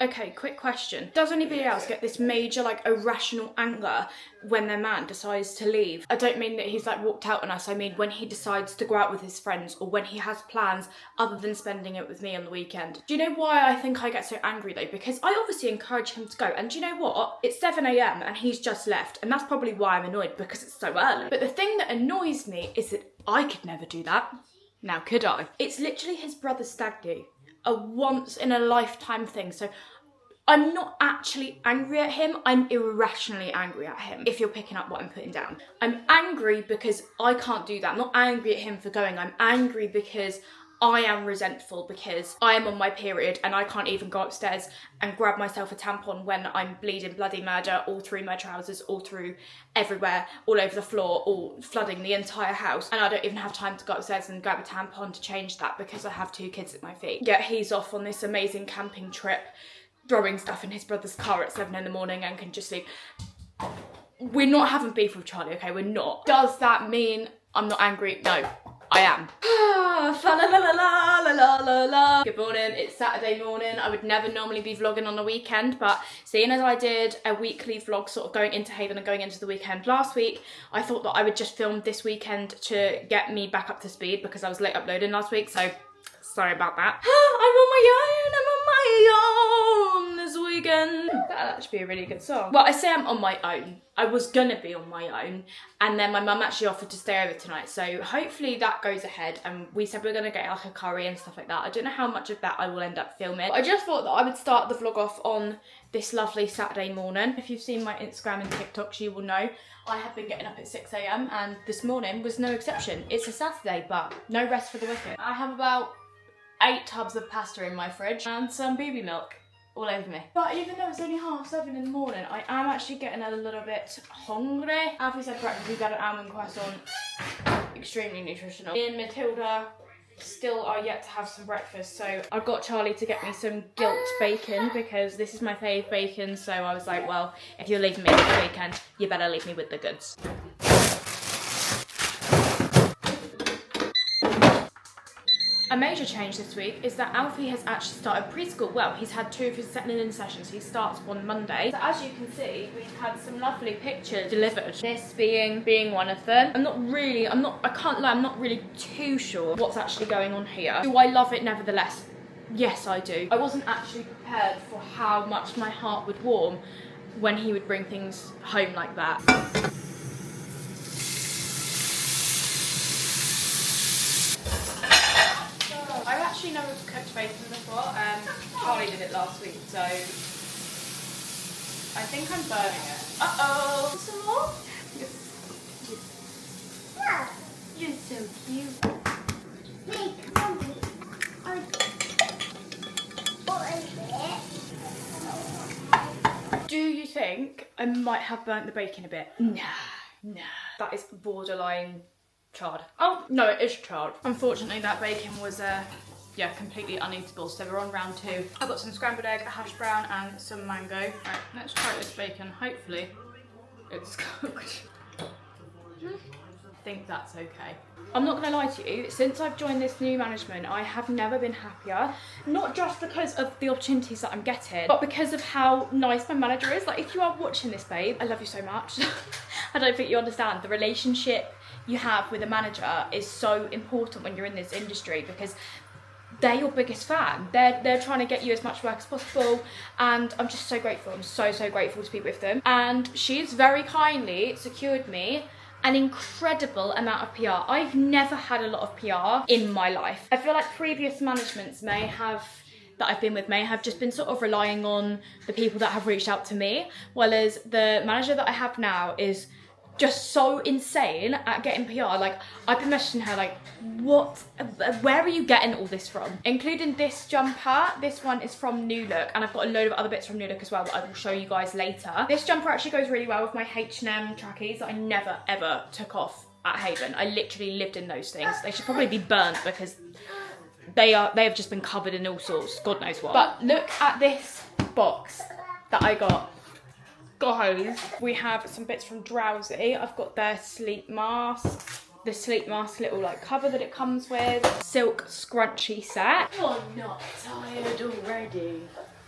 Okay, quick question. Does anybody else get this major, like, irrational anger when their man decides to leave? I don't mean that he's, like, walked out on us. I mean when he decides to go out with his friends or when he has plans other than spending it with me on the weekend. Do you know why I think I get so angry, though? Because I obviously encourage him to go. And do you know what? It's 7 a.m. and he's just left. And that's probably why I'm annoyed, because it's so early. But the thing that annoys me is that I could never do that. Now, could I? It's literally his brother's stag do. A once in a lifetime thing. So I'm not actually angry at him, I'm irrationally angry at him, if you're picking up what I'm putting down. I'm angry because I can't do that. I'm not angry at him for going, I'm angry because I am resentful, because I am on my period and I can't even go upstairs and grab myself a tampon when I'm bleeding bloody murder all through my trousers, all through everywhere, all over the floor, all flooding the entire house. And I don't even have time to go upstairs and grab a tampon to change that because I have 2 kids at my feet. Yet he's off on this amazing camping trip, throwing stuff in his brother's car at 7 in the morning and can just leave. We're not having beef with Charlie, okay? We're not. Does that mean I'm not angry? No, I am. Good morning, it's Saturday morning. I would never normally be vlogging on the weekend, but seeing as I did a weekly vlog sort of going into Haven and going into the weekend last week, I thought that I would just film this weekend to get me back up to speed because I was late uploading last week, so sorry about that. I'm on my own this weekend. That'll actually be a really good song. Well, I say I'm on my own. I was gonna be on my own, and then my mum actually offered to stay over tonight, so hopefully that goes ahead, and we said we're gonna get like a curry and stuff like that. I don't know how much of that I will end up filming. But I just thought that I would start the vlog off on this lovely Saturday morning. If you've seen my Instagram and TikToks, you will know I have been getting up at 6 a.m. and this morning was no exception. It's a Saturday, but no rest for the wicked. I have about 8 tubs of pasta in my fridge and some baby milk all over me. But even though it's only 7:30 in the morning, I am actually getting a little bit hungry. After we said breakfast, we got an almond croissant, extremely nutritional. Me and Matilda still are yet to have some breakfast, so I got Charlie to get me some guilt bacon because this is my fave bacon, so I was like, well, if you're leaving me with the weekend, you better leave me with the goods. A major change this week is that Alfie has actually started preschool. Well, he's had 2 of his settling in sessions. He starts on Monday. So as you can see, we've had some lovely pictures delivered. This being one of them. I can't lie, I'm not really too sure what's actually going on here. Do I love it nevertheless? Yes, I do. I wasn't actually prepared for how much my heart would warm when he would bring things home like that. I've actually never cooked bacon before. Charlie did it last week, so I think I'm burning it. Uh-oh! Some more? Yes. You're so cute. Do you think I might have burnt the bacon a bit? Nah. That is borderline charred. Oh, no, it is charred. Unfortunately, that bacon was, yeah, completely uneatable, so we're on round 2. I've got some scrambled egg, a hash brown, and some mango. Right, let's try this bacon. Hopefully, it's cooked. I think that's okay. I'm not gonna lie to you, since I've joined this new management, I have never been happier. Not just because of the opportunities that I'm getting, but because of how nice my manager is. Like, if you are watching this, babe, I love you so much. I don't think you understand. The relationship you have with a manager is so important when you're in this industry because they're your biggest fan. They're trying to get you as much work as possible, and I'm just so grateful. I'm so grateful to be with them. And she's very kindly secured me an incredible amount of PR. I've never had a lot of PR in my life. I feel like previous managements that I've been with may have just been sort of relying on the people that have reached out to me, whereas the manager that I have now is just so insane at getting PR. Like, I've been messaging her like, where are you getting all this from? Including this jumper. This one is from New Look, and I've got a load of other bits from New Look as well that I will show you guys later. This jumper actually goes really well with my H&M trackies that I never ever took off at Haven. I literally lived in those things. They should probably be burnt because they have just been covered in all sorts, God knows what. But look at this box that I got. Guys, we have some bits from Drowsy. I've got their sleep mask, the sleep mask little like cover that it comes with, silk scrunchie set. You're not tired already.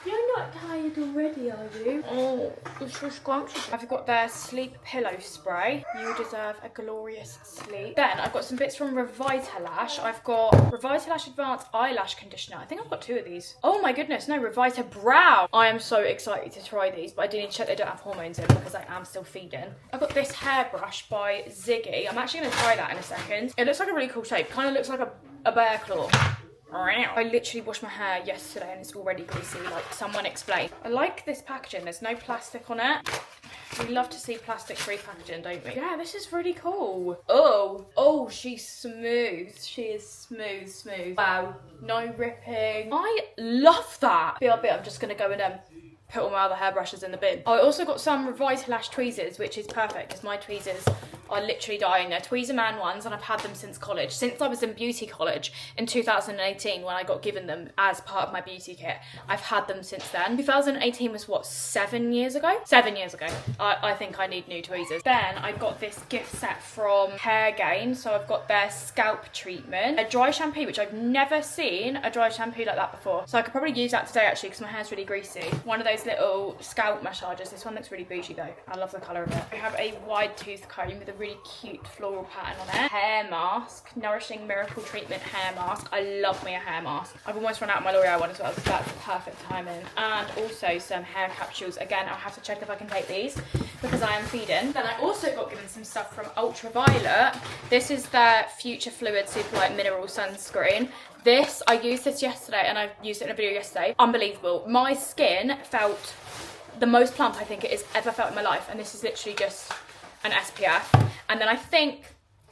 You're not tired already, are you? Oh, it's so scrumptious. I've got their sleep pillow spray. You deserve a glorious sleep. Then I've got some bits from Revitalash. I've got Revitalash Advanced Eyelash Conditioner. I think I've got 2 of these. Oh my goodness, no, Revita Brow. I am so excited to try these, but I do need to check they don't have hormones in because I am still feeding. I've got this hairbrush by Ziggy. I'm actually going to try that in a second. It looks like a really cool shape. Kind of looks like a bear claw. I literally washed my hair yesterday and it's already greasy, like someone explain. I like this packaging, there's no plastic on it. We love to see plastic-free packaging, don't we? Yeah, this is really cool. Oh, she's smooth. She is smooth. Wow, no ripping. I love that. BRB, I'm just gonna go and put all my other hairbrushes in the bin. I also got some Revitalash tweezers, which is perfect because my tweezers are literally dying. They're Tweezer Man ones and I've had them since college. Since I was in beauty college in 2018 when I got given them as part of my beauty kit. I've had them since then. 2018 was what, 7 years ago? 7 years ago. I think I need new tweezers. Then I got this gift set from Hair Gain. So I've got their scalp treatment. A dry shampoo, which I've never seen a dry shampoo like that before. So I could probably use that today actually because my hair's really greasy. One of those little scalp massages. This one looks really bougie though. I love the colour of it. I have a wide tooth comb with a really cute floral pattern on it. Hair mask, Nourishing Miracle Treatment hair mask. I love me a hair mask. I've almost run out of my L'Oreal one as well, so that's the perfect timing. And also some hair capsules. Again, I'll have to check if I can take these because I am feeding. Then I also got given some stuff from Ultraviolet. This is their Future Fluid Super Light Mineral Sunscreen. This, I used this yesterday and I used it in a video yesterday. Unbelievable. My skin felt the most plump I think it has ever felt in my life, and this is literally just an SPF. And then I think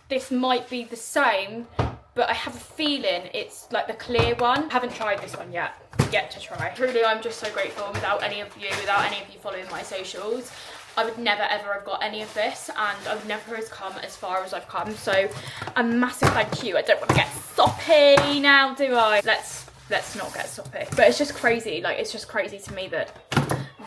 this might be the same, but I have a feeling it's like the clear one. Haven't tried this one yet to try. Truly, I'm just so grateful. Without any of you following my socials, I would never ever have got any of this, and I would never have come as far as I've come. So a massive thank you. I don't want to get soppy now, do I? Let's not get soppy. But it's just crazy. Like, it's just crazy to me that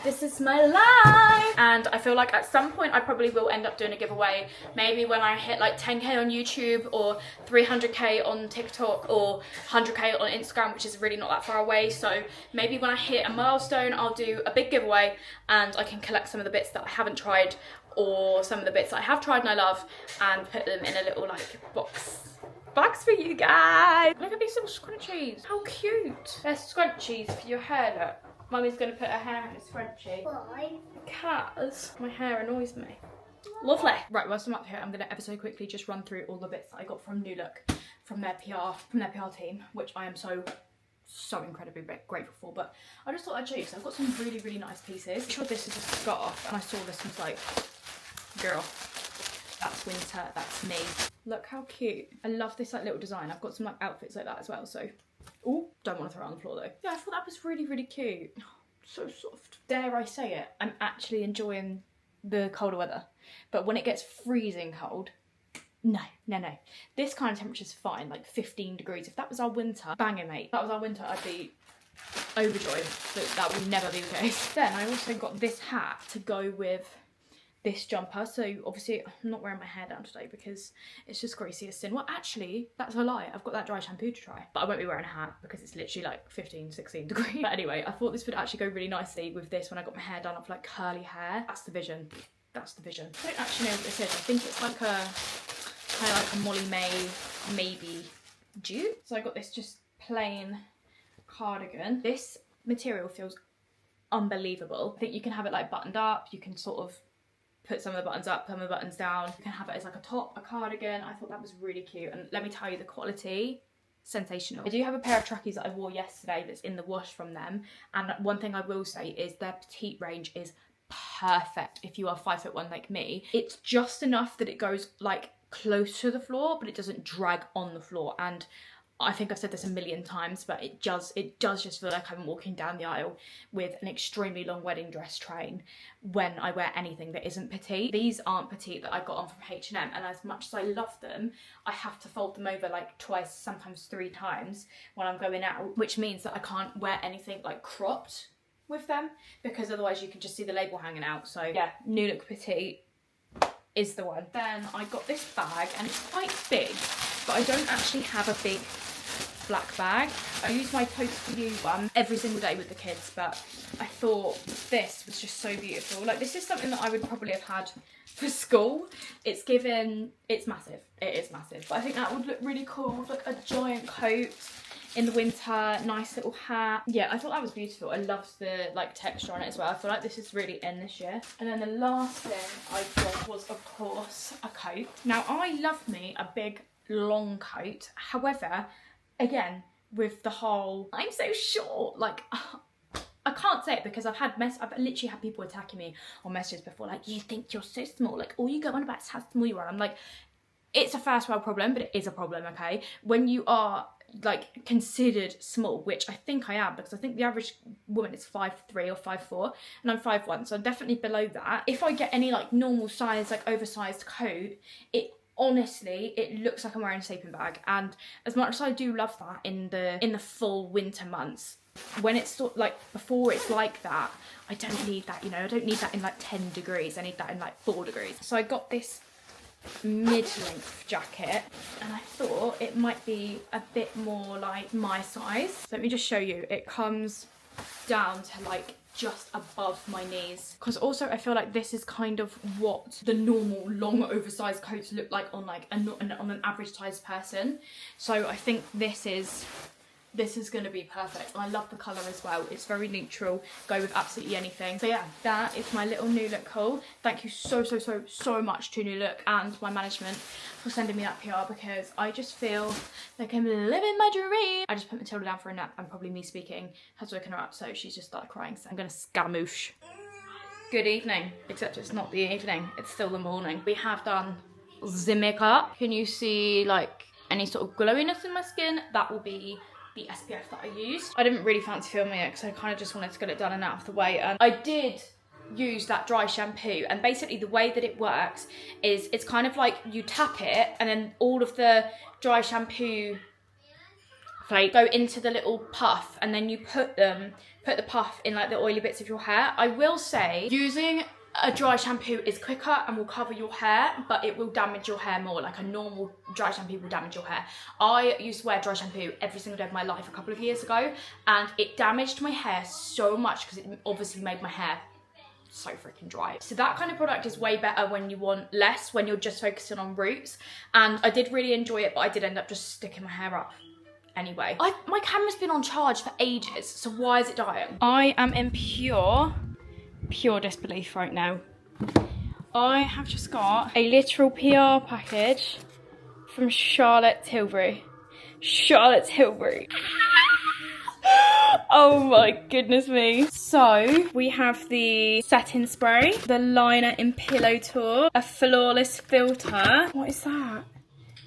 this is my life. And I feel like at some point I probably will end up doing a giveaway. Maybe when I hit like 10k on YouTube or 300k on TikTok or 100k on Instagram, which is really not that far away. So maybe when I hit a milestone, I'll do a big giveaway and I can collect some of the bits that I haven't tried or some of the bits that I have tried and I love and put them in a little like box for you guys. Look at these little scrunchies. How cute. They're scrunchies for your hair, look. Mummy's going to put her hair in a scrunchie. Why? Because my hair annoys me. Lovely. Right, whilst I'm up here, I'm going to ever so quickly just run through all the bits that I got from New Look, from their PR team, which I am so incredibly grateful for. But I just thought I'd show you, so I've got some really, really nice pieces. I'm sure this is a scarf, and I saw this and was like, girl, that's winter, that's me. Look how cute. I love this like little design. I've got some like outfits like that as well, so. Oh, don't want to throw it on the floor though. Yeah, I thought that was really, really cute. So soft. Dare I say it, I'm actually enjoying the colder weather. But when it gets freezing cold, no. This kind of temperature's fine, like 15 degrees. If that was our winter, banging mate. If that was our winter, I'd be overjoyed. But that would never be the case. Then I also got this hat to go with this jumper. So obviously I'm not wearing my hair down today because it's just greasy as sin. Well, actually, that's a lie. I've got that dry shampoo to try, but I won't be wearing a hat because it's literally like 15, 16 degrees. But anyway, I thought this would actually go really nicely with this when I got my hair done up like curly hair. That's the vision. That's the vision. I don't actually know what this is. I think it's like a kind of like a Molly May maybe dupe. So I got this just plain cardigan. This material feels unbelievable. I think you can have it like buttoned up. You can sort of put some of the buttons up, some of the buttons down. You can have it as like a top, a cardigan. I thought that was really cute. And let me tell you, the quality, sensational. I do have a pair of trackies that I wore yesterday that's in the wash from them. And one thing I will say is their petite range is perfect if you are 5'1" like me. It's just enough that it goes like close to the floor, but it doesn't drag on the floor. And I think I've said this a million times, but it does just feel like I'm walking down the aisle with an extremely long wedding dress train when I wear anything that isn't petite. These aren't petite that I got on from H&M, and as much as I love them, I have to fold them over like twice, sometimes 3 times when I'm going out, which means that I can't wear anything like cropped with them because otherwise you can just see the label hanging out. So yeah, New Look Petite is the one. Then I got this bag and it's quite big, but I don't actually have a big black bag. I use my Toast For You one every single day with the kids, but I thought this was just so beautiful. Like, this is something that I would probably have had for school. It's massive. It is massive. But I think that would look really cool with like a giant coat in the winter, nice little hat. Yeah, I thought that was beautiful. I loved the like texture on it as well. I feel like this is really in this year. And then the last thing I got was, of course, a coat. Now, I love me a big long coat. However, again, with the whole I'm so short, like I can't say it because I've literally had people attacking me on messages before, like, you think you're so small, like all you go on about is how small you are. I'm like, it's a first world problem, but it is a problem, okay? When you are like considered small, which I think I am, because I think the average woman is 5'3" or 5'4", and I'm 5'1", so I'm definitely below that. If I get any like normal size, like oversized coat, honestly, it looks like I'm wearing a sleeping bag. And as much as I do love that in the full winter months, when it's sort of like before it's like that, I don't need that, you know, I don't need that in like 10 degrees, I need that in like 4 degrees. So I got this mid-length jacket and I thought it might be a bit more like my size. So let me just show you. It comes down to like just above my knees, because also I feel like this is kind of what the normal long oversized coats look like on like on an average sized person. So I think this is going to be perfect. And I love the colour as well. It's very neutral, go with absolutely anything. So yeah, that is my little New Look haul. Thank you so much to New Look and my management for sending me that PR, because I just feel like I'm living my dream. I just put Matilda down for a nap, and probably me speaking has woken her up, so she's just started crying, so I'm gonna scaramouche. Good evening, except it's not the evening, it's still the morning. We have done the makeup. Can you see like any sort of glowiness in my skin? That will be the SPF that I used. I didn't really fancy filming it because I kind of just wanted to get it done and out of the way. And I did use that dry shampoo, and basically the way that it works is it's kind of like you tap it and then all of the dry shampoo flakes go into the little puff, and then you put the puff in like the oily bits of your hair. I will say using a dry shampoo is quicker and will cover your hair, but it will damage your hair more. Like a normal dry shampoo will damage your hair. I used to wear dry shampoo every single day of my life a couple of years ago, and it damaged my hair so much because it obviously made my hair so freaking dry. So that kind of product is way better when you want less, when you're just focusing on roots. And I did really enjoy it, but I did end up just sticking my hair up anyway. My camera's been on charge for ages, so why is it dying? I am in pure disbelief right now. I have just got a literal PR package from Tilbury. Charlotte Tilbury. Oh my goodness me. So we have the setting spray, the liner in Pillow Talk, a flawless filter. What is that?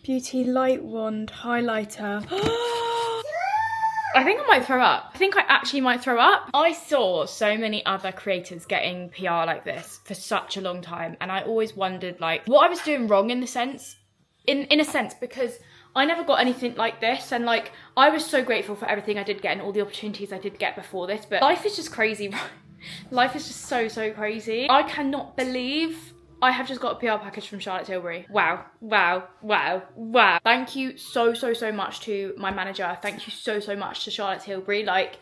Beauty Light Wand highlighter. I think I might throw up. I think I actually might throw up. I saw so many other creators getting PR like this for such a long time, and I always wondered like what I was doing wrong in a sense, because I never got anything like this, and like I was so grateful for everything I did get and all the opportunities I did get before this, but life is just crazy, right? Life is just so crazy. I cannot believe I have just got a PR package from Charlotte Tilbury. Wow. Thank you so much to my manager. Thank you so much to Charlotte Tilbury. Like,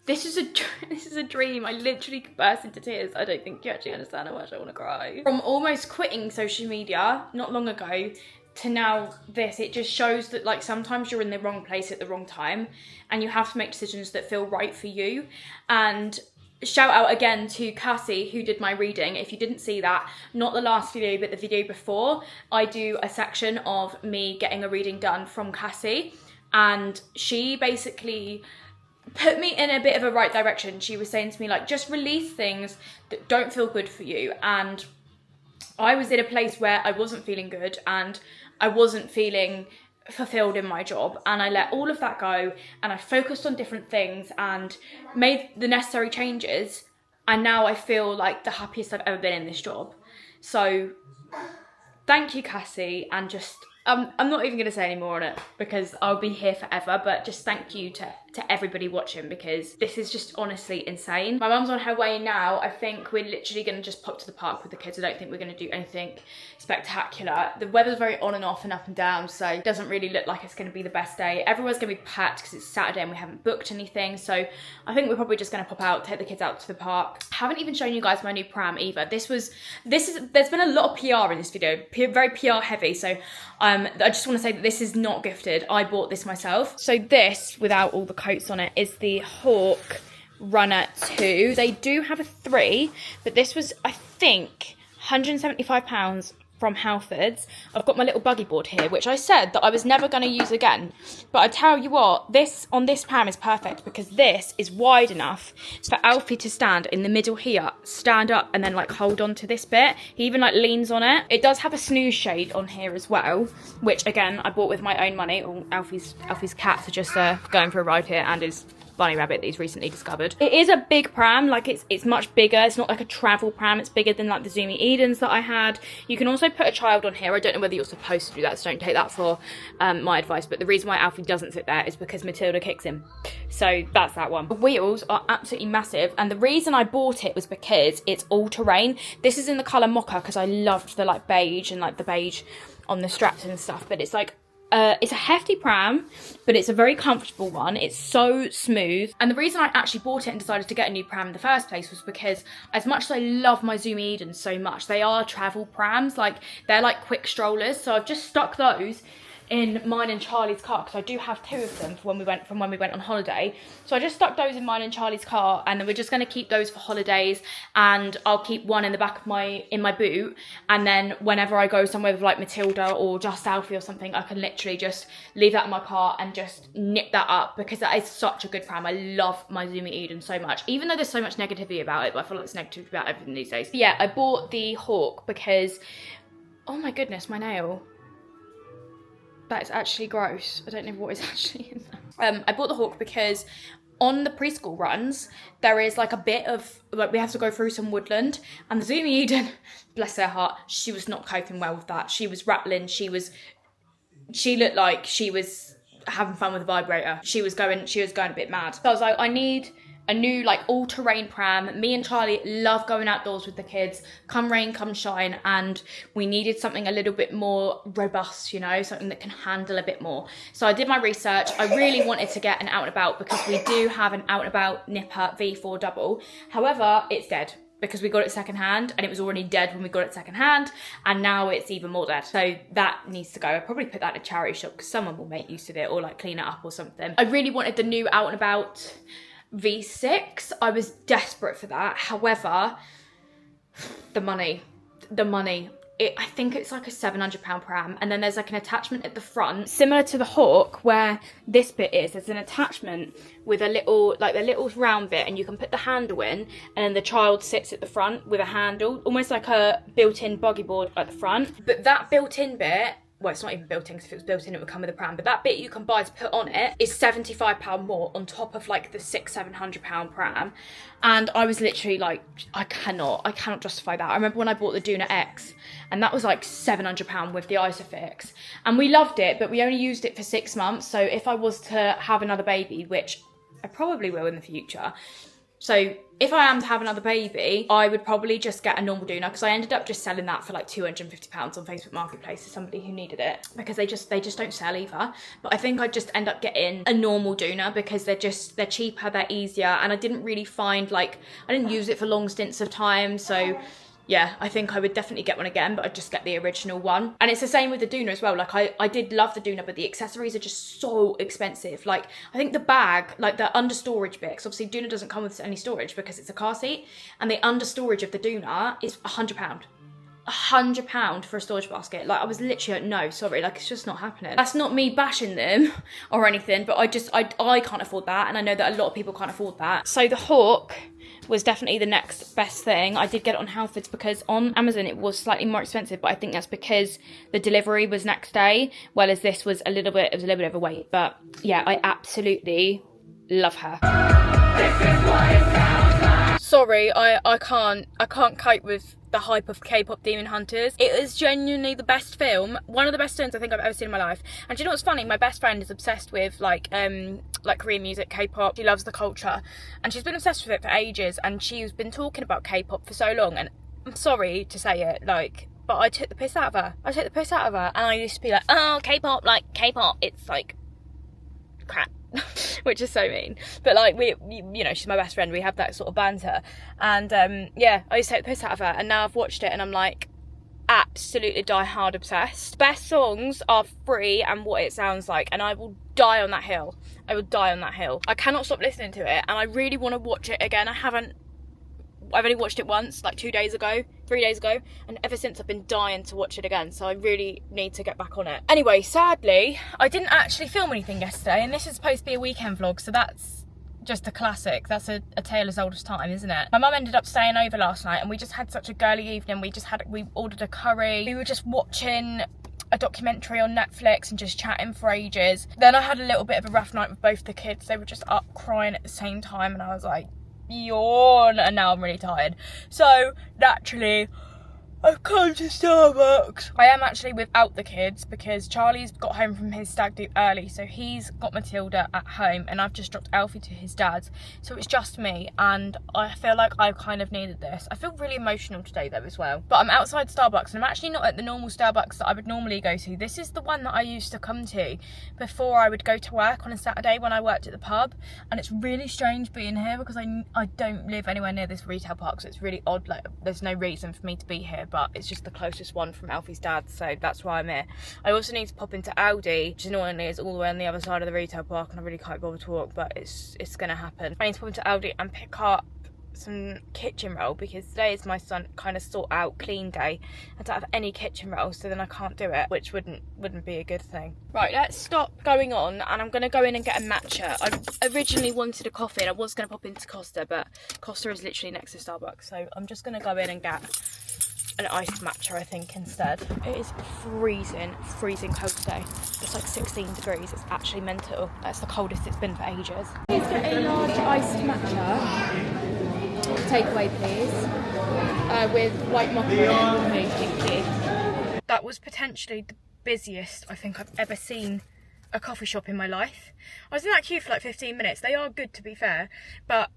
this is a dream. I literally burst into tears. I don't think you actually understand how much I want to cry. From almost quitting social media not long ago to now this, it just shows that like sometimes you're in the wrong place at the wrong time, and you have to make decisions that feel right for you. And shout out again to Cassie, who did my reading. If you didn't see that, not the last video but the video before, I do a section of me getting a reading done from Cassie, and she basically put me in a bit of a right direction. She was saying to me like, just release things that don't feel good for you. And I was in a place where I wasn't feeling good and I wasn't feeling fulfilled in my job, and I let all of that go and I focused on different things and made the necessary changes, and now I feel like the happiest I've ever been in this job. So thank you, Cassie, and just I'm not even going to say any more on it because I'll be here forever, but just thank you to everybody watching because this is just honestly insane. My mum's on her way now. I think we're literally going to just pop to the park with the kids. I don't think we're going to do anything spectacular. The weather's very on and off and up and down, so it doesn't really look like it's going to be the best day. Everyone's going to be packed because it's Saturday and we haven't booked anything, so I think we're probably just going to pop out, take the kids out to the park. I haven't even shown you guys my new pram either. There's been a lot of PR in this video, very PR heavy, so I just want to say that this is not gifted. I bought this myself. So this, without all the coats on it, is the Hawk Runner 2. They do have a 3, but this was, I think, £175 from Halfords. I've got my little buggy board here, which I said that I was never going to use again. But I tell you what, this on this pram is perfect because this is wide enough for Alfie to stand in the middle here, stand up and then like hold on to this bit. He even like leans on it. It does have a snooze shade on here as well, which again, I bought with my own money. Alfie's cats are just going for a ride here and his bunny rabbit that he's recently discovered. It is a big pram, like it's much bigger. It's not like a travel pram, it's bigger than like the Zoomy Edens that I had. You can also put a child on here. I don't know whether you're supposed to do that, so don't take that for my advice, but the reason why Alfie doesn't sit there is because Matilda kicks him. So that's that one. The wheels are absolutely massive, and the reason I bought it was because it's all-terrain. This is in the colour mocha because I loved the like beige and like the beige on the straps and stuff, but it's like it's a hefty pram, but it's a very comfortable one. It's so smooth. And the reason I actually bought it and decided to get a new pram in the first place was because as much as I love my Zoomy Edens so much, they are travel prams. Like, they're like quick strollers. So I've just stuck those in mine and Charlie's car because I do have 2 of them from when we went on holiday. So I just stuck those in mine and Charlie's car, and then we're just going to keep those for holidays, and I'll keep one in the back of my boot, and then whenever I go somewhere with like Matilda or just Alfie or something, I can literally just leave that in my car and just nip that up because that is such a good pram. I love my Zoomy Eden so much, even though there's so much negativity about it, but I feel like there's negativity about everything these days. But yeah, I bought the Hawk because, oh my goodness, my nail. That is actually gross. I don't know what is actually in there. I bought the Hawk because on the preschool runs, there is like a bit of, like we have to go through some woodland, and the Zoomy Eden, bless her heart, she was not coping well with that. She was rattling, she looked like she was having fun with a vibrator. She was going a bit mad. So I was like, I need a new like all-terrain pram. Me and Charlie love going outdoors with the kids, come rain, come shine, and we needed something a little bit more robust, you know, something that can handle a bit more. So I did my research. I really wanted to get an out and about because we do have an out and about Nipper V4 double. However, it's dead because we got it secondhand, and it was already dead when we got it secondhand, and now it's even more dead. So that needs to go. I'll probably put that in a charity shop because someone will make use of it or like clean it up or something. I really wanted the new out and about V6. I was desperate for that. However, the money. I think it's like a £700 pram, and then there's like an attachment at the front, similar to the Hawk, where this bit is. There's an attachment with a little, like the little round bit, and you can put the handle in, and then the child sits at the front with a handle, almost like a built-in buggy board at the front. But that built-in bit, well, it's not even built in because if it was built in, it would come with a pram. But that bit you can buy to put on it is £75 more on top of like the £600-700 pram. And I was literally like, I cannot justify that. I remember when I bought the Duna X, and that was like £700 with the Isofix. And we loved it, but we only used it for 6 months. So if I was to have another baby, which I probably will in the future, so if I am to have another baby, I would probably just get a normal Doona, because I ended up just selling that for like £250 on Facebook Marketplace to somebody who needed it, because they just don't sell either. But I think I'd just end up getting a normal Doona because they're cheaper, they're easier, and I didn't really find, like, I didn't use it for long stints of time, so yeah, I think I would definitely get one again, but I'd just get the original one. And it's the same with the Doona as well. Like, I did love the Doona, but the accessories are just so expensive. Like, I think the bag, like the under storage bit, 'cause obviously Doona doesn't come with any storage because it's a car seat, and the under storage of the Doona is £100. £100 for a storage basket. Like, I was literally like, no, sorry, like, it's just not happening. That's not me bashing them or anything, but I can't afford that, and I know that a lot of people can't afford that. So the Hawk was definitely the next best thing. I did get it on Halfords because on Amazon it was slightly more expensive, but I think that's because the delivery was next day, whereas this was a little bit of a wait. But yeah, I absolutely love her. This is what it sounds like. So sorry, I can't cope with the hype of K-pop Demon Hunters. It is genuinely the best film, one of the best films I think I've ever seen in my life. And do you know what's funny? My best friend is obsessed with like Korean music, K-pop. She loves the culture, and she's been obsessed with it for ages. And she's been talking about K-pop for so long. And I'm sorry to say it, like, but I took the piss out of her. And I used to be like, oh, K-pop, like K-pop, it's like crap. Which is so mean, but like you know, she's my best friend, we have that sort of banter, and yeah, I used to take the piss out of her, and now I've watched it and I'm like absolutely die hard obsessed. Best songs are Free and What It Sounds Like, and I will die on that hill. I cannot stop listening to it, and I really want to watch it again. I've only watched it once, like 3 days ago, and ever since I've been dying to watch it again, so I really need to get back on it. Anyway, sadly, I didn't actually film anything yesterday, and this is supposed to be a weekend vlog, so that's just a classic. That's a tale as old as time, isn't it? My mum ended up staying over last night, and we just had such a girly evening. We ordered a curry, we were just watching a documentary on Netflix and just chatting for ages. Then I had a little bit of a rough night with both the kids. They were just up crying at the same time, and I was like, yawn, and now I'm really tired, so naturally I've come to Starbucks. I am actually without the kids because Charlie's got home from his stag do early, so he's got Matilda at home, and I've just dropped Alfie to his dad's, so it's just me, and I feel like I kind of needed this. I feel really emotional today though as well, but I'm outside Starbucks, and I'm actually not at the normal Starbucks that I would normally go to. This is the one that I used to come to before I would go to work on a Saturday when I worked at the pub, and it's really strange being here because I don't live anywhere near this retail park, so it's really odd. Like, there's no reason for me to be here, but it's just the closest one from Alfie's dad, so that's why I'm here. I also need to pop into Aldi, which annoyingly is all the way on the other side of the retail park, and I really can't bother to walk, but it's gonna happen. I need to pop into Aldi and pick up some kitchen roll because today is my son kind of sort out clean day. I don't have any kitchen roll, so then I can't do it, which wouldn't be a good thing. Right, let's stop going on, and I'm gonna go in and get a matcha. I originally wanted a coffee and I was gonna pop into Costa, but Costa is literally next to Starbucks, so I'm just gonna go in and get an iced matcha, I think, instead. It is freezing cold today. It's like 16 degrees. It's actually mental. That's the coldest it's been for ages. Please get a large iced matcha. Takeaway, please. With white mocha. Okay, thank you. That was potentially the busiest I think I've ever seen a coffee shop in my life. I was in that queue for like 15 minutes. They are good, to be fair, but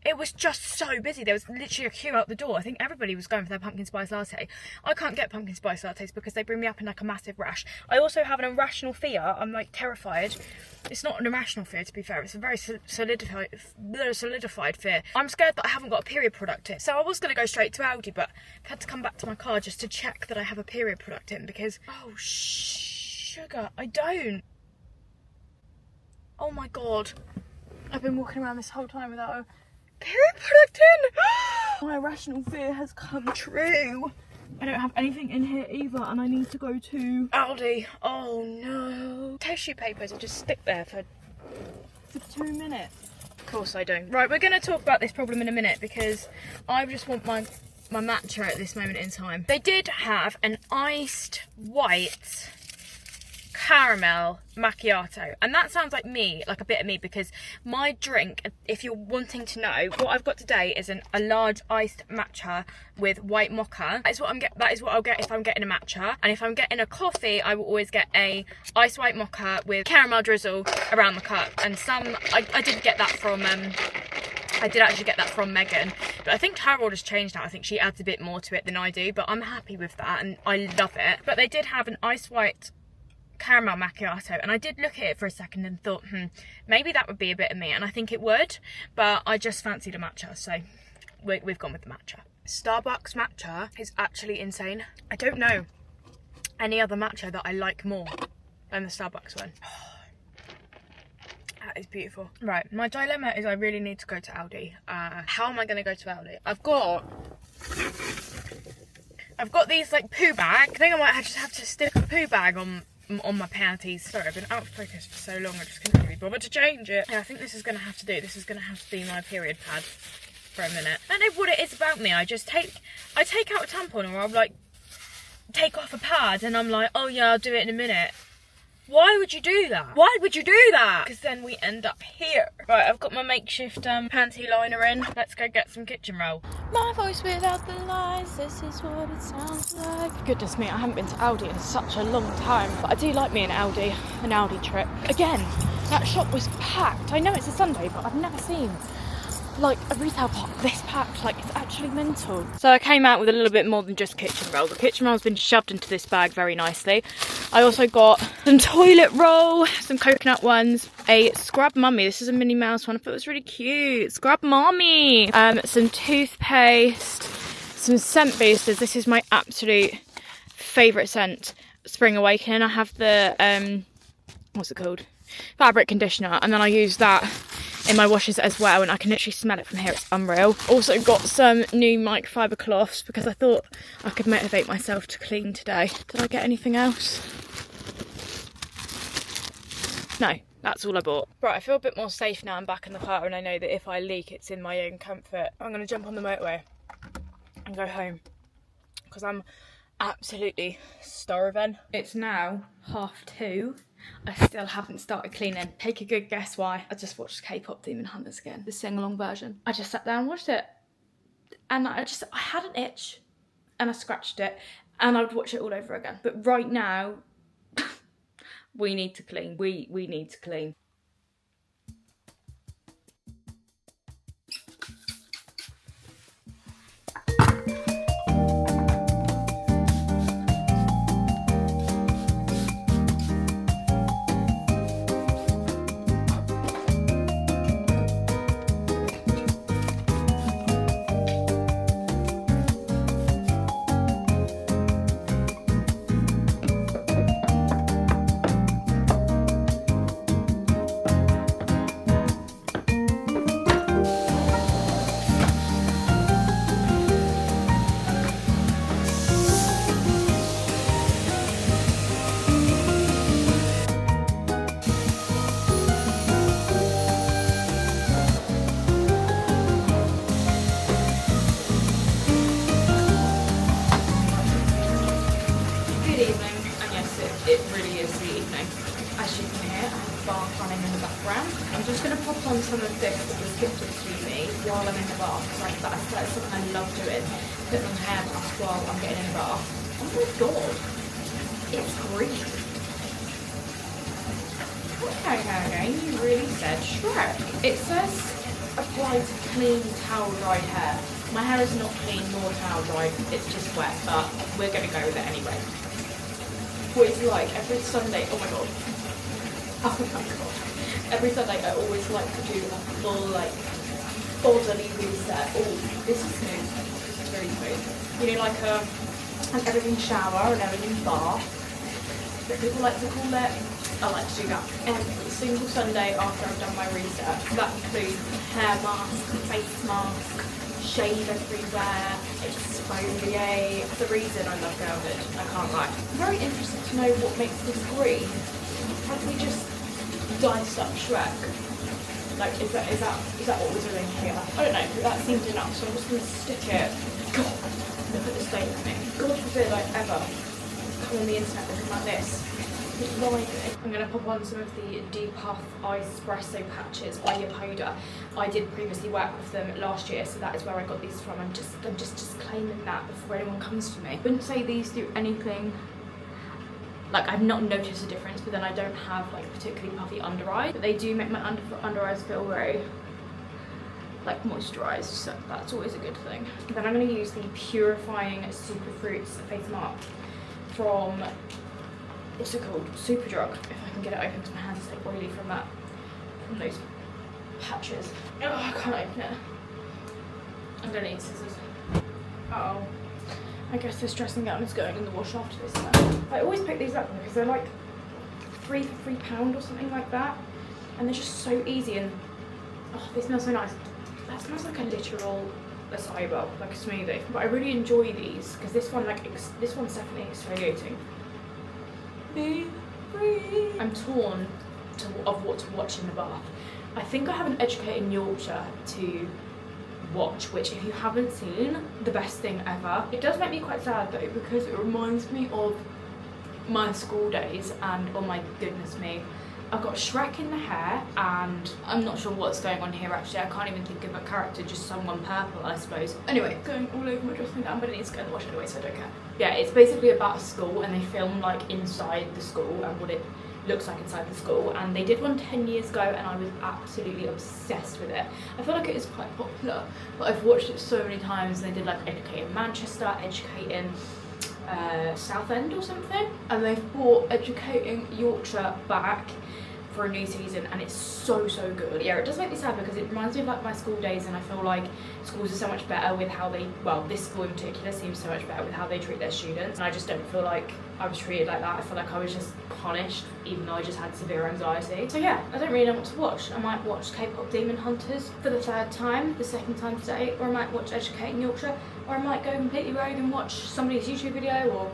it was just so busy. There was literally a queue out the door. I think everybody was going for their pumpkin spice latte. I can't get pumpkin spice lattes because they bring me up in like a massive rash. I also have an irrational fear. I'm like terrified. It's not an irrational fear, to be fair. It's a very solidified fear. I'm scared that I haven't got a period product in. So I was going to go straight to Aldi, but I've had to come back to my car just to check that I have a period product in because, oh, sugar, I don't. Oh my God. I've been walking around this whole time without a period product in. My irrational fear has come true. I don't have anything in here either, and I need to go to Aldi. Oh no. Tissue papers will just stick there for 2 minutes. Of course I don't. Right, we're going to talk about this problem in a minute because I just want my matcha at this moment in time. They did have an iced white caramel macchiato, and that sounds like me, like a bit of me, because my drink, if you're wanting to know, what I've got today is a large iced matcha with white mocha. That is what I'll get if I'm getting a matcha, and if I'm getting a coffee, I will always get a iced white mocha with caramel drizzle around the cup. And I did get that from I did actually get that from Megan, but I think her order's changed now. I think she adds a bit more to it than I do, but I'm happy with that and I love it. But they did have an iced white caramel macchiato, and I did look at it for a second and thought, maybe that would be a bit of me, and I think it would, but I just fancied a matcha, so we've gone with the matcha. Starbucks matcha is actually insane. I don't know any other matcha that I like more than the Starbucks one. That is beautiful. Right, my dilemma is I really need to go to Aldi. How am I going to go to Aldi? I've got these like poo bag. I think I might just have to stick a poo bag on my panties. Sorry, I've been out of focus for so long I just couldn't really bother to change it. Yeah, I think this is going to have to do. This is going to have to be my period pad for a minute. I don't know what it is about me. I take out a tampon, or I'll like take off a pad and I'm like, oh yeah, I'll do it in a minute. Why would you do that? Why would you do that? Because then we end up here. Right, I've got my makeshift panty liner in. Let's go get some kitchen roll. My voice without the lies, this is what it sounds like. Goodness me, I haven't been to Aldi in such a long time. But I do like me an Aldi trip. Again, that shop was packed. I know it's a Sunday, but I've never seen like a retail park this packed. Like, it's actually mental. So I came out with a little bit more than just kitchen roll. The kitchen roll's been shoved into this bag very nicely. I also got some toilet roll, some coconut ones, a Scrub Mummy. This is a Minnie Mouse one. I thought it was really cute. Scrub Mommy. Some toothpaste, some scent boosters. This is my absolute favourite scent, Spring Awakening. I have the what's it called? Fabric conditioner, and then I use that in my washes as well, and I can literally smell it from here. It's unreal. Also got some new microfiber cloths because I thought I could motivate myself to clean today. Did I get anything else? No, that's all I bought. Right, I feel a bit more safe now I'm back in the car, and I know that if I leak, it's in my own comfort. I'm gonna jump on the motorway and go home because I'm absolutely starving. It's now 2:30. I still haven't started cleaning. Take a good guess why. I just watched K-pop Demon Hunters again, the sing-along version. I just sat down and watched it, and I had an itch and I scratched it, and I would watch it all over again. But right now we need to clean. We need to clean. It really is the evening. As you can hear, I have a bath running in the background. I'm just going to pop on some of this that was gifted to me while I'm in the bath, because that's something I love doing, putting on hair mask while I'm getting in the bath. Oh my god, it's green. Okay, you really said Shrek. It says apply to clean towel dried hair. My hair is not clean nor towel dried, it's just wet, but we're going to go with it anyway. Always like every Sunday, oh my god, every Sunday I always like to do a full like bodily reset. Oh, this is smooth, this is really smooth. You know, like an everything shower and everything bath, that people like to call it. I like to do that every single Sunday after I've done my reset. That includes hair mask, face mask, shave everywhere, exfoliate. The reason I love Grounded, I can't lie. I'm very interested to know what makes this green. How do we just dice up Shrek? Like, is that what we're doing here? I don't know, but that seems enough, so I'm just gonna stick it. God, look at the state of me. God forbid I ever come on the internet looking like this. I'm going to pop on some of the Depuff Espresso patches by Yokoda. I did previously work with them last year, so that is where I got these from. I'm just claiming that before anyone comes for me. I wouldn't say these do anything, like I've not noticed a difference, but then I don't have like particularly puffy under eyes. But they do make my under eyes feel very like moisturised, so that's always a good thing. Then I'm going to use the Purifying Superfruits face mask from, what's it called? Superdrug. If I can get it open, because my hands are so oily from those patches. Oh, I can't open it. I'm gonna need scissors. Uh oh. I guess this dressing gown is going in the wash after this now. I always pick these up because they're like £3 for £3 or something like that, and they're just so easy, and oh, they smell so nice. That smells like a literal acai bowl, like a smoothie. But I really enjoy these because this one's definitely exfoliating. I'm torn of what to watch in the bath. I think I have an Educated in Yorkshire to watch, which if you haven't seen, the best thing ever. It does make me quite sad though, because it reminds me of my school days, and oh my goodness me, I've got Shrek in the hair, and I'm not sure what's going on here actually. I can't even think of a character, just someone purple, I suppose. Anyway, going all over my dressing gown, but it needs to go in the wash anyway, so I don't care. Yeah, it's basically about a school, and they film like inside the school and what it looks like inside the school, and they did one 10 years ago and I was absolutely obsessed with it. I feel like it is quite popular, but I've watched it so many times. They did like Educating Manchester, Educating Southend or something, and they've brought Educating Yorkshire back for a new season, and it's so good. Yeah, it does make me sad because it reminds me of like my school days, and I feel like schools are so much better with how they, well, this school in particular seems so much better with how they treat their students, and I just don't feel like I was treated like that. I feel like I was just punished even though I just had severe anxiety. So yeah, I don't really know what to watch. I might watch K-pop Demon Hunters for the 3rd time, the 2nd time today, or I might watch Educating Yorkshire, or I might go completely rogue and watch somebody's YouTube video, or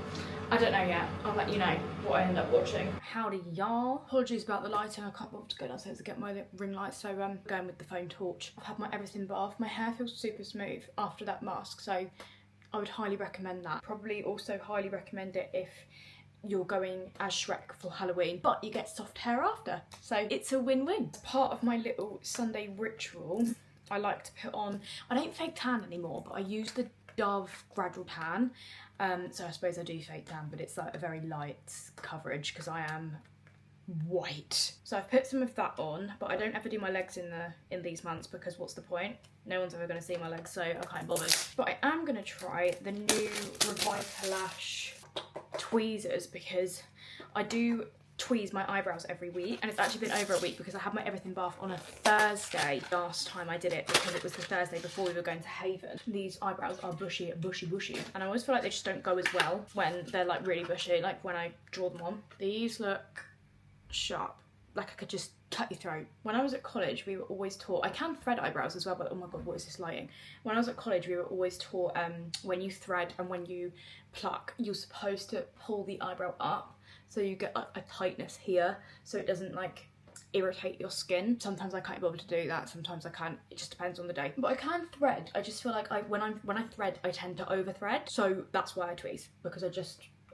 I don't know yet. I'll let you know what I end up watching. Howdy y'all. Apologies about the lighting. I can't bother to go downstairs to get my ring light, so I'm going with the phone torch. I've had my everything bath. My hair feels super smooth after that mask, so I would highly recommend that. Probably also highly recommend it if you're going as Shrek for Halloween, but you get soft hair after. So it's a win-win. As part of my little Sunday ritual, I like to put on, I don't fake tan anymore, but I use the Dove Gradual Tan. So I suppose I do fake tan, but it's like a very light coverage because I am white. So I've put some of that on, but I don't ever do my legs in these months because what's the point? No one's ever going to see my legs, so I can't bother. But I am going to try the new Revitalash tweezers because I do tweeze my eyebrows every week, and it's actually been over a week because I had my everything bath on a Thursday last time I did it because it was the Thursday before we were going to Haven. These eyebrows are bushy, and I always feel like they just don't go as well when they're like really bushy, like when I draw them on. These look sharp, like I could just cut your throat. When I was at college, we were always taught, I can thread eyebrows as well, but oh my god, what is this lighting? When I was at college, we were always taught when you thread and when you pluck, you're supposed to pull the eyebrow up so you get a tightness here so it doesn't like irritate your skin. Sometimes I can't be able to do that, sometimes I can't, it just depends on the day. But I can thread. I just feel like when I thread, I tend to over thread, so that's why I tweeze, because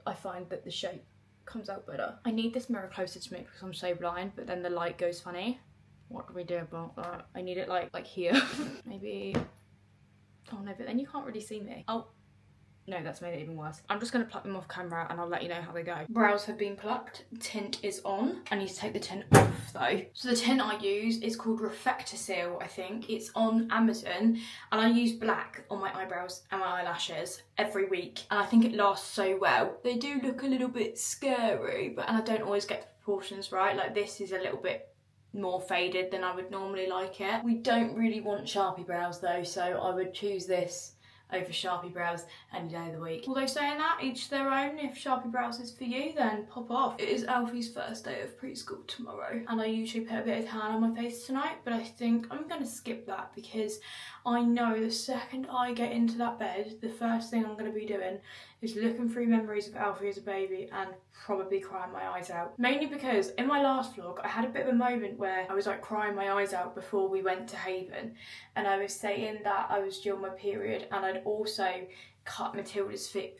I find that the shape comes out better. I need this mirror closer to me because I'm so blind, but then the light goes funny. What do we do about that? I need it like here. Maybe, oh no, but then you can't really see me. Oh, no, that's made it even worse. I'm just gonna pluck them off camera and I'll let you know how they go. Brows have been plucked, tint is on. I need to take the tint off though. So the tint I use is called Reflector-Seal, I think. It's on Amazon, and I use black on my eyebrows and my eyelashes every week, and I think it lasts so well. They do look a little bit scary, and I don't always get the proportions right. Like this is a little bit more faded than I would normally like it. We don't really want Sharpie brows though, so I would choose this over Sharpie brows any day of the week. Although saying that, each their own. If Sharpie brows is for you, then pop off. It is Alfie's first day of preschool tomorrow, and I usually put a bit of tan on my face tonight, but I think I'm gonna skip that because I know the second I get into that bed, the first thing I'm gonna be doing is looking through memories of Alfie as a baby and probably crying my eyes out. Mainly because in my last vlog, I had a bit of a moment where I was like crying my eyes out before we went to Haven, and I was saying that I was due on my period, and I'd also cut Matilda's feet.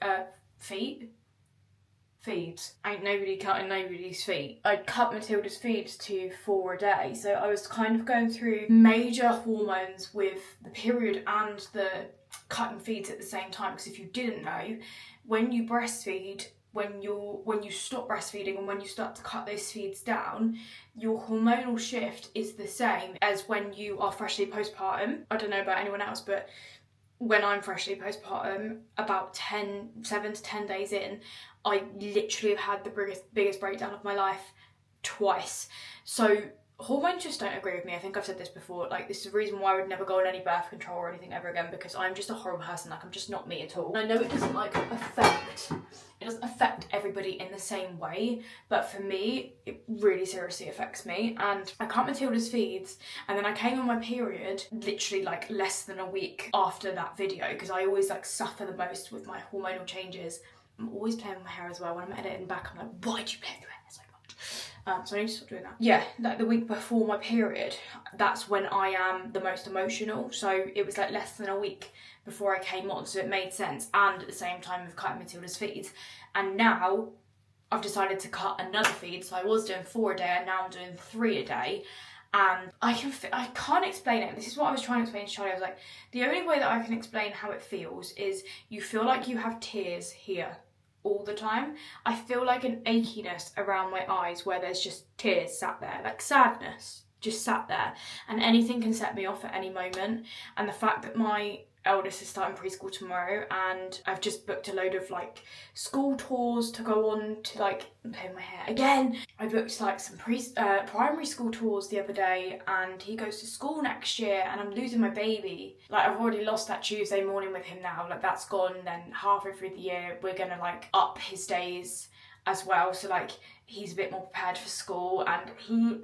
Ain't nobody cutting nobody's feet. I'd cut Matilda's feet to 4 a day, so I was kind of going through major hormones with the period and the cutting feeds at the same time, because if you didn't know, when you breastfeed, when you stop breastfeeding and when you start to cut those feeds down, your hormonal shift is the same as when you are freshly postpartum. I don't know about anyone else, but when I'm freshly postpartum, about 7 to 10 days in, I literally have had the biggest breakdown of my life twice. So hormones just don't agree with me. I think I've said this before, like this is the reason why I would never go on any birth control or anything ever again, because I'm just a horrible person. Like I'm just not me at all. And I know it doesn't affect everybody in the same way, but for me it really seriously affects me. And I cut Matilda's feeds, and then I came on my period literally like less than a week after that video, because I always like suffer the most with my hormonal changes. I'm always playing with my hair as well. When I'm editing back, I'm like, why do you play with your hair so much? So I need to stop doing that. Yeah, like the week before my period, that's when I am the most emotional. So it was like less than a week before I came on, so it made sense. And at the same time of cutting Matilda's feet. And now I've decided to cut another feed. So I was doing 4 a day and now I'm doing 3 a day. And I can't explain it. This is what I was trying to explain to Charlie. I was like, the only way that I can explain how it feels is you feel like you have tears here all the time. I feel like an achiness around my eyes where there's just tears sat there, like sadness just sat there, and anything can set me off at any moment. And the fact that my eldest is starting preschool tomorrow and I've just booked a load of like school tours to go on to, like, I'm playing my hair again. I booked like some primary school tours the other day, and he goes to school next year and I'm losing my baby. Like, I've already lost that Tuesday morning with him now, like that's gone. Then halfway through the year we're gonna like up his days as well, so like he's a bit more prepared for school, and I'm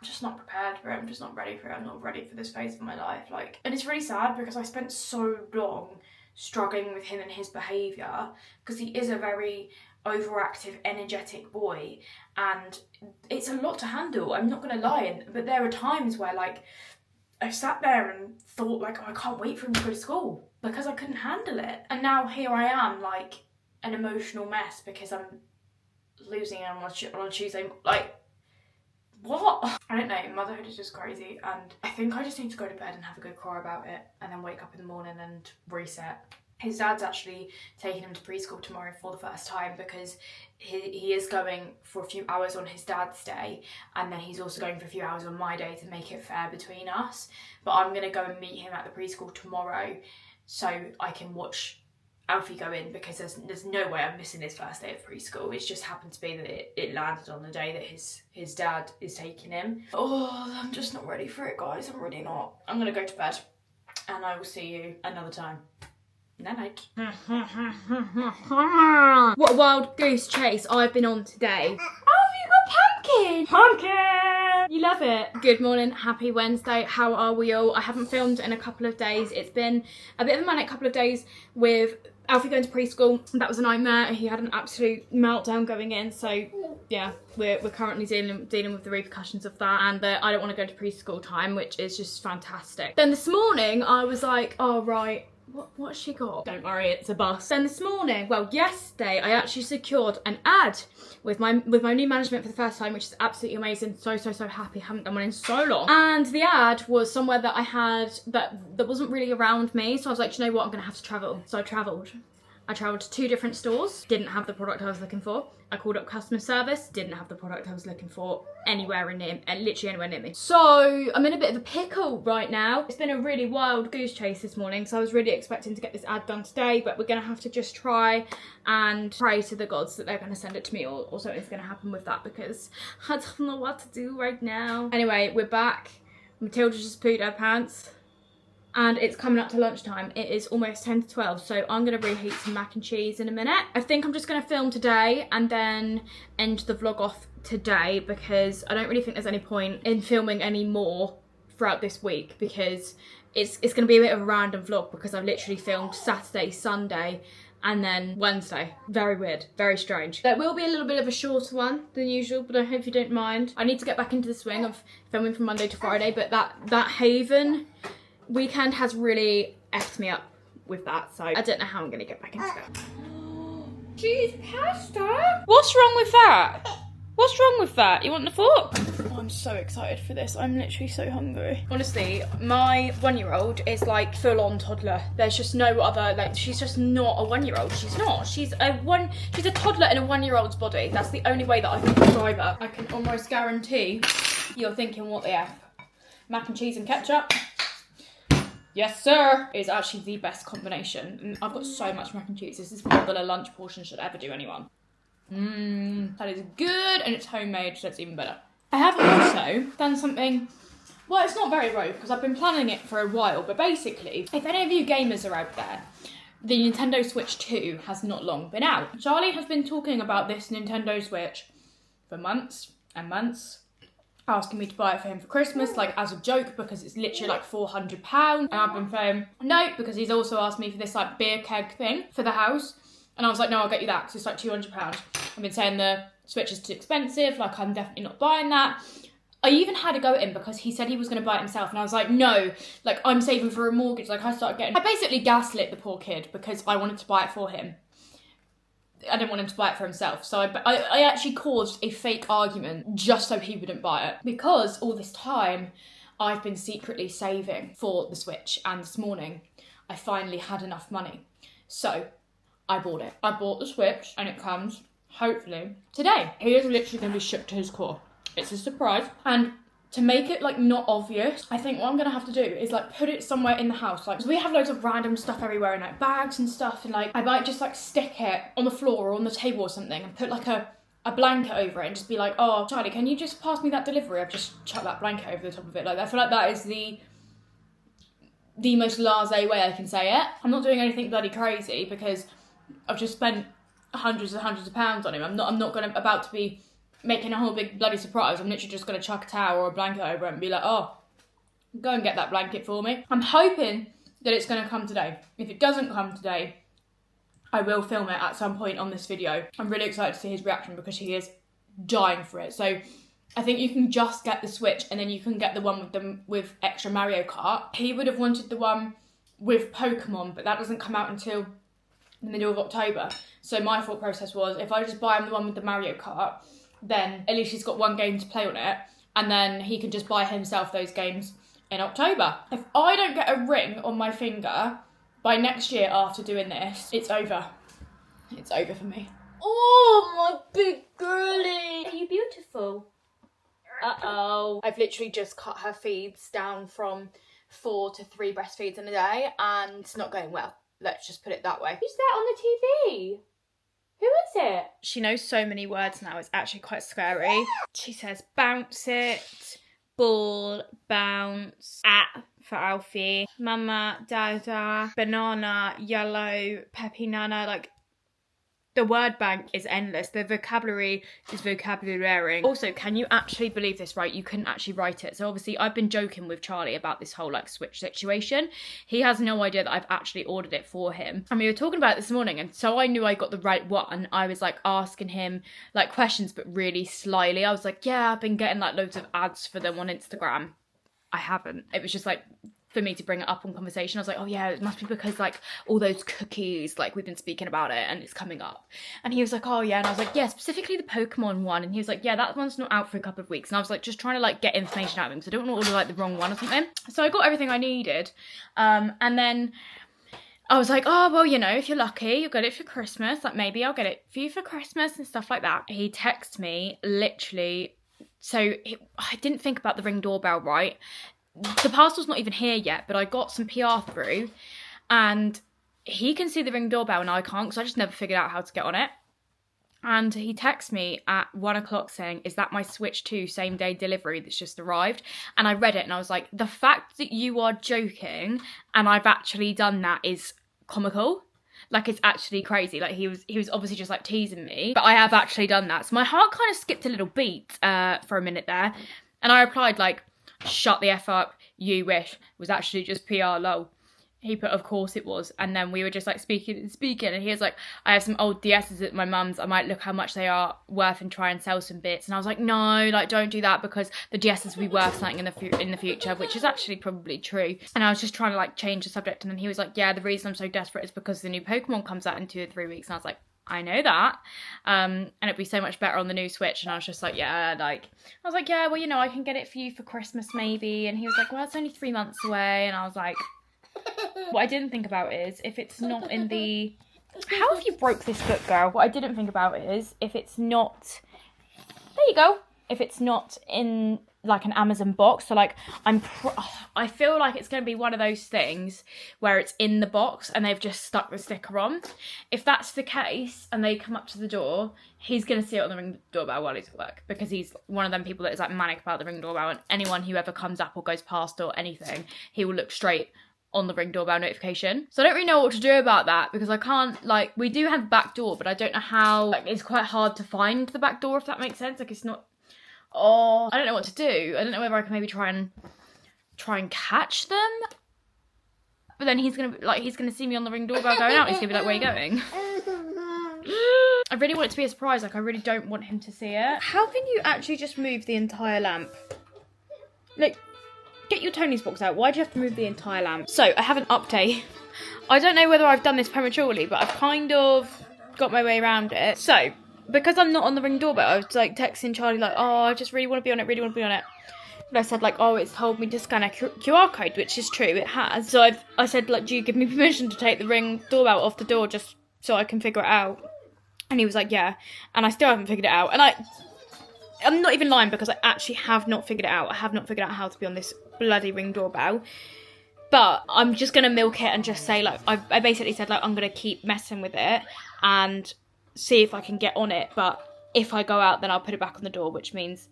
just not prepared for it. I'm just not ready for it. I'm not ready for this phase of my life. Like, and it's really sad because I spent so long struggling with him and his behaviour, because he is a very overactive, energetic boy, and it's a lot to handle. I'm not going to lie, but there are times where like I sat there and thought like, oh, I can't wait for him to go to school, because I couldn't handle it. And now here I am, like an emotional mess because I'm losing him on a Tuesday, like, what? I don't know, motherhood is just crazy, and I think I just need to go to bed and have a good cry about it and then wake up in the morning and reset. His dad's actually taking him to preschool tomorrow for the first time, because he is going for a few hours on his dad's day, and then he's also going for a few hours on my day to make it fair between us. But I'm going to go and meet him at the preschool tomorrow so I can watch Alfie go in, because there's no way I'm missing his first day of preschool. It just happened to be that it landed on the day that his dad is taking him. Oh, I'm just not ready for it, guys. I'm really not. I'm gonna go to bed and I will see you another time. Night night. What a wild goose chase I've been on today. Oh, you got pumpkin! Pumpkin! You love it. Good morning, happy Wednesday. How are we all? I haven't filmed in a couple of days. It's been a bit of a manic couple of days with Alfie going to preschool. That was a nightmare. He had an absolute meltdown going in. So yeah, we're currently dealing with the repercussions of that, and I don't want to go to preschool time, which is just fantastic. Then this morning I was like, oh right, what's she got? Don't worry, it's a bus. Then this morning, well, yesterday, I actually secured an ad with my new management for the first time, which is absolutely amazing. So happy. Haven't done one in so long. And the ad was somewhere that I had that wasn't really around me. So I was like, you know what? I'm gonna have to travel. So I travelled to 2 different stores, didn't have the product I was looking for. I called up customer service, didn't have the product I was looking for literally anywhere near me. So I'm in a bit of a pickle right now. It's been a really wild goose chase this morning, so I was really expecting to get this ad done today, but we're gonna have to just try and pray to the gods that they're gonna send it to me, or something's gonna happen with that, because I don't know what to do right now. Anyway, we're back. Matilda just pooed her pants. And it's coming up to lunchtime. It is almost 10 to 12, so I'm going to reheat some mac and cheese in a minute. I think I'm just going to film today and then end the vlog off today, because I don't really think there's any point in filming any more throughout this week, because it's going to be a bit of a random vlog, because I've literally filmed Saturday, Sunday, and then Wednesday. Very weird, very strange. There will be a little bit of a shorter one than usual, but I hope you don't mind. I need to get back into the swing of filming from Monday to Friday, but that Haven weekend has really effed me up with that, so I don't know how I'm gonna get back into that. Cheese pasta? What's wrong with that? What's wrong with that? You want the fork? Oh, I'm so excited for this. I'm literally so hungry. Honestly, my 1-year-old is like full-on toddler. There's just no other, like, she's just not a 1-year-old. She's not. She's a toddler in a 1-year-old's body. That's the only way that I can describe her. I can almost guarantee you're thinking, what the F? Mac and cheese and ketchup? Yes, sir. It's actually the best combination. I've got so much mac and cheese. This is more than a lunch portion should ever do anyone. That is good, and it's homemade, so it's even better. I have also done something, well, it's not very rogue, because I've been planning it for a while, but basically, if any of you gamers are out there, the Nintendo Switch 2 has not long been out. Charlie has been talking about this Nintendo Switch for months and months, asking me to buy it for him for Christmas, like as a joke, because it's literally like £400, and I've been saying no, because he's also asked me for this like beer keg thing for the house, and I was like, no, I'll get you that, because it's like £200. I've been saying the Switch is too expensive, like I'm definitely not buying that. I even had a go at him because he said he was going to buy it himself, and I was like, no, like I'm saving for a mortgage. Like I basically gaslit the poor kid because I wanted to buy it for him. I didn't want him to buy it for himself. So I actually caused a fake argument just so he wouldn't buy it. Because all this time, I've been secretly saving for the Switch. And this morning, I finally had enough money. So I bought it. I bought the Switch and it comes, hopefully, today. He is literally going to be shook to his core. It's a surprise. And to make it like not obvious, I think what I'm gonna have to do is like put it somewhere in the house. Like, 'cause we have loads of random stuff everywhere in like bags and stuff, and like I might just like stick it on the floor or on the table or something and put like a blanket over it and just be like, oh Charlie, can you just pass me that delivery? I've just chucked that blanket over the top of it. Like, I feel like that is the most blasé way I can say it. I'm not doing anything bloody crazy because I've just spent hundreds and hundreds of pounds on him. I'm not about to be making a whole big bloody surprise. I'm literally just going to chuck a towel or a blanket over it and be like, oh, go and get that blanket for me. I'm hoping that it's going to come today. If it doesn't come today, I will film it at some point on this video. I'm really excited to see his reaction because he is dying for it. So I think you can just get the Switch and then you can get the one with extra Mario Kart. He would have wanted the one with Pokemon, but that doesn't come out until the middle of October. So my thought process was, if I just buy him the one with the Mario Kart, then at least he's got one game to play on it, and then he can just buy himself those games in October. If I don't get a ring on my finger by next year after doing this, it's over. It's over for me. Oh, my big girlie. Are you beautiful? Uh-oh. I've literally just cut her feeds down from 4 to 3 breastfeeds in a day, and it's not going well. Let's just put it that way. Who's that on the TV? Who is it? She knows so many words now, it's actually quite scary. She says bounce it, ball, bounce, at for Alfie, mama, dada, banana, yellow, peppy nana, like the word bank is endless. The vocabulary is vocabulary. Also, can you actually believe this, right? You couldn't actually write it. So obviously I've been joking with Charlie about this whole like Switch situation. He has no idea that I've actually ordered it for him. And we were talking about it this morning, and so I knew I got the right one. I was like asking him like questions, but really slyly. I was like, yeah, I've been getting like loads of ads for them on Instagram. I haven't. It was just like, for me to bring it up on conversation. I was like, oh yeah, it must be because like all those cookies, like we've been speaking about it and it's coming up. And he was like, oh yeah. And I was like, yeah, specifically the Pokemon one. And he was like, yeah, that one's not out for a couple of weeks. And I was like, just trying to like get information out of him because I don't want to order like the wrong one or something. So I got everything I needed. And then I was like, oh, well, you know, if you're lucky, you'll get it for Christmas. Like maybe I'll get it for you for Christmas and stuff like that. He texted me literally. So I didn't think about the Ring doorbell, right? The parcel's not even here yet, but I got some PR through and he can see the Ring doorbell and I can't because I just never figured out how to get on it. And he texts me at 1 o'clock saying, is that my Switch 2 same day delivery that's just arrived? And I read it and I was like, the fact that you are joking and I've actually done that is comical. Like, it's actually crazy. Like, he was obviously just like teasing me, but I have actually done that. So my heart kind of skipped a little beat for a minute there. And I replied like, shut the F up, you wish. It was actually just PR, lol. He put, of course it was. And then we were just like speaking. And he was like, I have some old DSs at my mum's. I might look how much they are worth and try and sell some bits. And I was like, no, like don't do that because the DSs will be worth something in the future, which is actually probably true. And I was just trying to like change the subject. And then he was like, yeah, the reason I'm so desperate is because the new Pokemon comes out in 2 or 3 weeks. And I was like, I know that. And it'd be so much better on the new Switch. And I was just like, yeah, like, I was like, yeah, well, you know, I can get it for you for Christmas maybe. And he was like, well, it's only 3 months away. And I was like, what I didn't think about is if it's not in the... How have you broke this book, girl? What I didn't think about is if it's not... There you go. If it's not in like an Amazon box. So like I feel like it's going to be one of those things where it's in the box and they've just stuck the sticker on. If that's the case and they come up to the door, he's going to see it on the Ring doorbell while he's at work because he's one of them people that is like manic about the Ring doorbell, and anyone who ever comes up or goes past or anything, he will look straight on the Ring doorbell notification. So I don't really know what to do about that because I can't, like, we do have the back door, but I don't know how, like, it's quite hard to find the back door, if that makes sense. Like, it's not, oh, I don't know what to do. I don't know whether I can maybe try and catch them. But then he's gonna see me on the Ring doorbell going out. He's gonna be like, where are you going? I really want it to be a surprise. Like, I really don't want him to see it. How can you actually just move the entire lamp? Like, get your Tony's box out. Why do you have to move the entire lamp? So, I have an update. I don't know whether I've done this prematurely, but I've kind of got my way around it. So, because I'm not on the Ring doorbell, I was like texting Charlie like, oh, I just really want to be on it, But I said like, oh, it's told me to scan a QR code, which is true, it has. So I said like, do you give me permission to take the Ring doorbell off the door just so I can figure it out? And he was like, yeah. And I still haven't figured it out. And I'm not even lying, because I actually have not figured it out. I have not figured out how to be on this bloody Ring doorbell. But I'm just going to milk it and just say, like, I basically said, like, I'm going to keep messing with it and see if I can get on it. But if I go out, then I'll put it back on the door, which means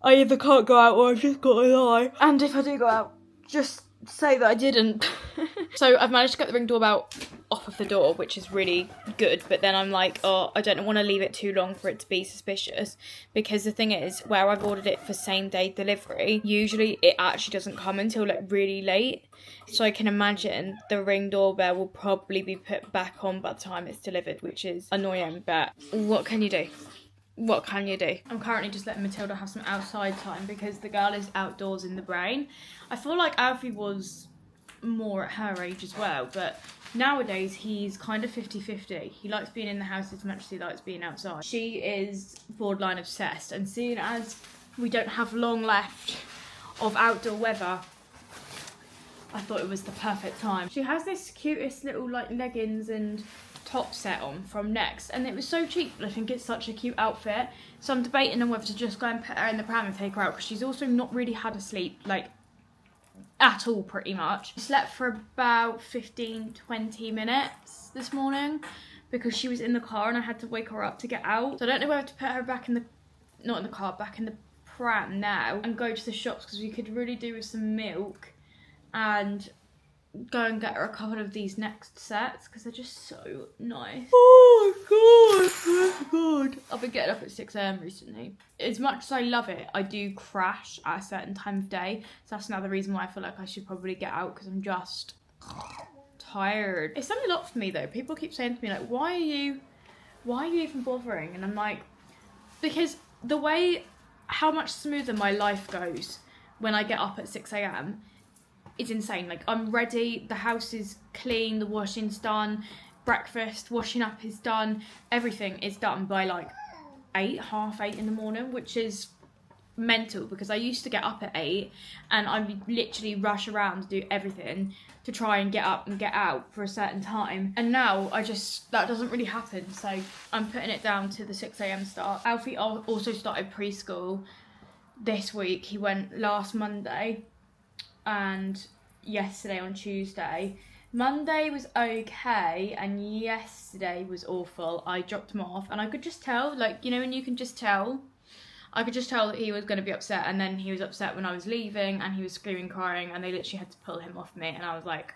I either can't go out or I've just got to lie. And if I do go out, just say that I didn't. So I've managed to get the Ring doorbell off of the door, which is really good. But then I'm like, oh, I don't want to leave it too long for it to be suspicious, because the thing is, where I've ordered it for same day delivery, usually it actually doesn't come until like really late. So I can imagine the Ring doorbell will probably be put back on by the time it's delivered, which is annoying, but what can you do? What can you do? I'm currently just letting Matilda have some outside time because the girl is outdoors in the brain. I feel like Alfie was more at her age as well, but nowadays he's kind of 50-50. He likes being in the house as much as he likes being outside. She is borderline obsessed, and seeing as we don't have long left of outdoor weather, I thought it was the perfect time. She has this cutest little like leggings and top set on from Next, and it was so cheap, but I think it's such a cute outfit. So I'm debating on whether to just go and put her in the pram and take her out, because she's also not really had a sleep like at all, pretty much. She slept for about 15-20 minutes this morning because she was in the car and I had to wake her up to get out. So I don't know whether to put her back in the, not in the car, back in the pram now and go to the shops, because we could really do with some milk, and go and get her a couple of these Next sets because they're just so nice. Oh god, I've been getting up at 6 AM recently. As much as I love it, I do crash at a certain time of day, so that's another reason why I feel like I should probably get out, because I'm just tired. It's done a lot for me though. People keep saying to me like, why are you even bothering? And I'm like, because the way how much smoother my life goes when I get up at 6 AM, it's insane. Like, I'm ready, the house is clean, the washing's done, breakfast, washing up is done, everything is done by like 8:30 in the morning, which is mental, because I used to get up at 8 and I would literally rush around to do everything to try and get up and get out for a certain time, and now that doesn't really happen. So I'm putting it down to the 6 AM start. Alfie also started preschool this week. He went last Monday and yesterday on Tuesday. Monday was okay and yesterday was awful. I dropped him off and I could just tell, like, you know, when you can just tell, I could just tell that he was going to be upset, and then he was upset when I was leaving and he was screaming, crying, and they literally had to pull him off me, and I was like,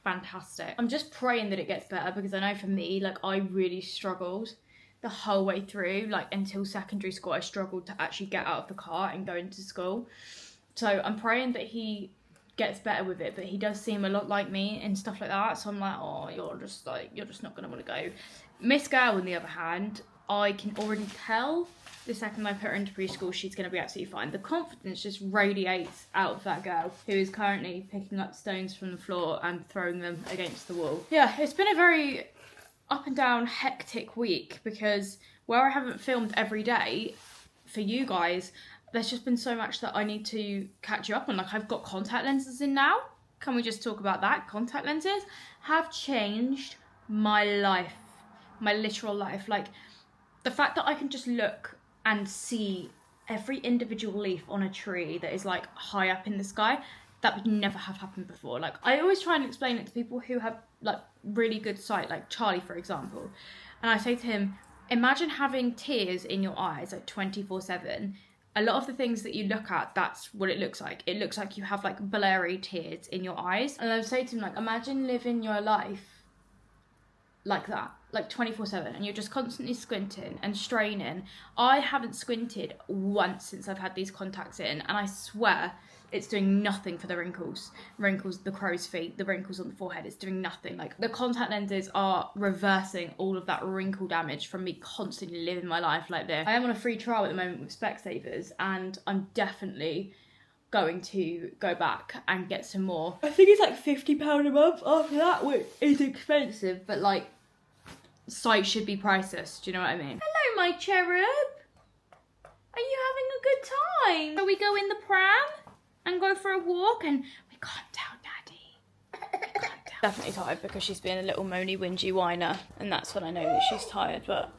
fantastic. I'm just praying that it gets better, because I know for me, like, I really struggled the whole way through, like until secondary school. I struggled to actually get out of the car and go into school. So I'm praying that he gets better with it, but he does seem a lot like me and stuff like that. So I'm like, oh, you're just not gonna want to go. Miss Girl, on the other hand, I can already tell the second I put her into preschool, she's gonna be absolutely fine. The confidence just radiates out of that girl, who is currently picking up stones from the floor and throwing them against the wall. Yeah, it's been a very up and down, hectic week, because where I haven't filmed every day for you guys, there's just been so much that I need to catch you up on. Like, I've got contact lenses in now. Can we just talk about that? Contact lenses have changed my life, my literal life. Like, the fact that I can just look and see every individual leaf on a tree that is like high up in the sky, that would never have happened before. Like, I always try and explain it to people who have like really good sight, like Charlie, for example. And I say to him, imagine having tears in your eyes like 24/7. A lot of the things that you look at, that's what it looks like. It looks like you have like blurry tears in your eyes. And I would say to him, like, imagine living your life like that, like 24/7, and you're just constantly squinting and straining. I haven't squinted once since I've had these contacts in, and I swear it's doing nothing for the wrinkles, the crow's feet, the wrinkles on the forehead. It's doing nothing. Like, the contact lenses are reversing all of that wrinkle damage from me constantly living my life like this. I am on a free trial at the moment with Specsavers, and I'm definitely going to go back and get some more. I think it's like £50 a month after that, which is expensive, but like, sight should be priceless. Do you know what I mean? Hello, my cherub. Are you having a good time? Shall we go in the pram and go for a walk? And we calm down, Daddy. We calm down. Definitely tired because she's been a little moany, whingy whiner, and that's when I know that she's tired. But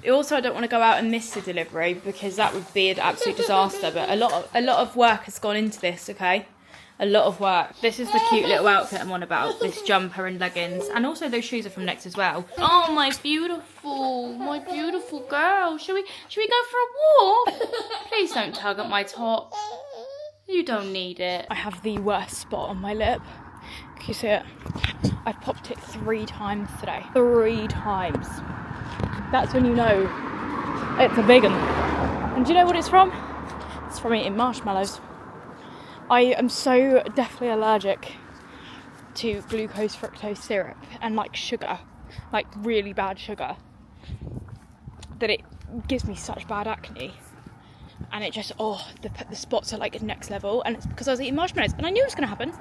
also, I don't want to go out and miss the delivery because that would be an absolute disaster. But a lot of work has gone into this. Okay. A lot of work. This is the cute little outfit I'm on about. This jumper and leggings. And also those shoes are from Next as well. Oh, my beautiful girl. Should we go for a walk? Please don't tug at my top. You don't need it. I have the worst spot on my lip. Can you see it? I've popped it 3 times today. 3 times. That's when you know it's a big one. And do you know what it's from? It's from eating marshmallows. I am so deathly allergic to glucose fructose syrup and like sugar, like really bad sugar, that it gives me such bad acne. And it just, the spots are like next level, and it's because I was eating marshmallows and I knew it was going to happen.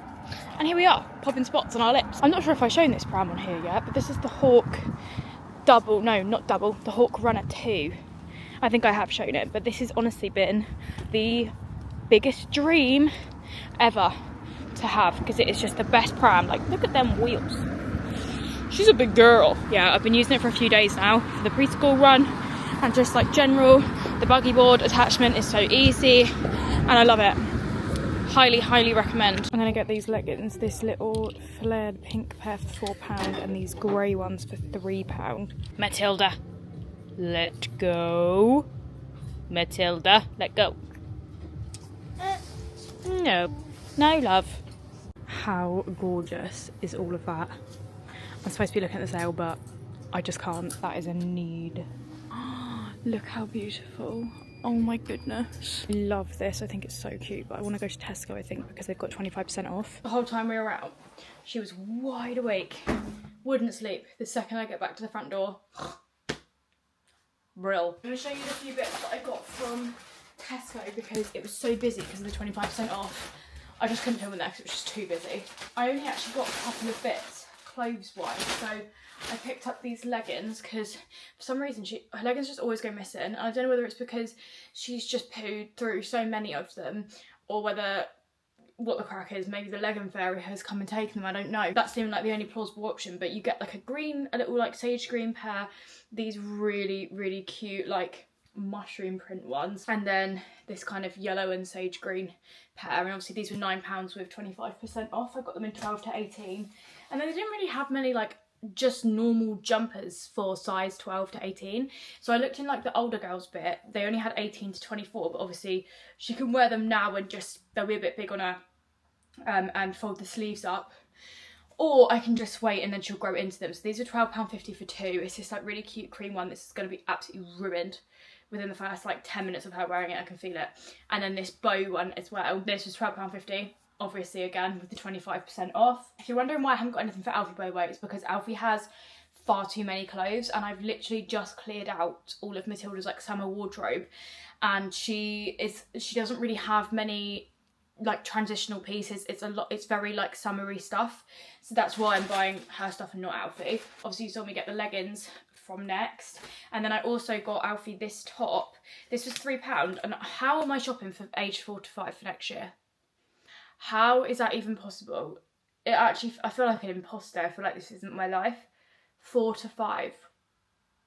And here we are, popping spots on our lips. I'm not sure if I've shown this pram on here yet, but this is the Hawk the Hawk Runner 2. I think I have shown it, but this has honestly been the biggest dream ever to have, because it is just the best pram. Like, look at them wheels. She's a big girl. Yeah, I've been using it for a few days now for the preschool run and just like general. The buggy board attachment is so easy and I love it. Highly recommend. I'm gonna get these leggings, this little flared pink pair for £4 and these grey ones for £3. Matilda, let go. Matilda, let go. No, love. How gorgeous is all of that? I'm supposed to be looking at the sale, but I just can't. That is a need. Look how beautiful. Oh my goodness. I love this. I think it's so cute, but I want to go to Tesco, I think, because they've got 25% off. The whole time we were out, she was wide awake. Wouldn't sleep. The second I get back to the front door, brill. I'm going to show you the few bits that I got from Tesco because it was so busy because of the 25% off. I just couldn't film in there because it was just too busy. I only actually got a couple of bits clothes wise, so I picked up these leggings because for some reason her leggings just always go missing, and I don't know whether it's because she's just pooed through so many of them or what the crack is. Maybe the legging fairy has come and taken them, I don't know. That seemed like the only plausible option, but you get like a little like sage green pair, these really cute like mushroom print ones, and then this kind of yellow and sage green pair, and obviously these were £9 with 25% off. I got them in 12 to 18, and then they didn't really have many like just normal jumpers for size 12 to 18, so I looked in like the older girls bit. They only had 18 to 24, but obviously she can wear them now and just they'll be a bit big on her and fold the sleeves up, or I can just wait and then she'll grow into them. So these are £12.50 for 2. It's just like really cute cream one. This is going to be absolutely ruined within the first like 10 minutes of her wearing it. I can feel it. And then this bow one as well. This was £12.50. Obviously again with the 25% off. If you're wondering why I haven't got anything for Alfie, by the way, it's because Alfie has far too many clothes, and I've literally just cleared out all of Matilda's like summer wardrobe, and she doesn't really have many like transitional pieces. It's very like summery stuff, so that's why I'm buying her stuff and not Alfie. Obviously you saw me get the leggings from Next, and then I also got Alfie this top. This was £3, and how am I shopping for age 4 to 5 for next year? How is that even possible? I feel like an imposter. I feel like this isn't my life. 4 to 5.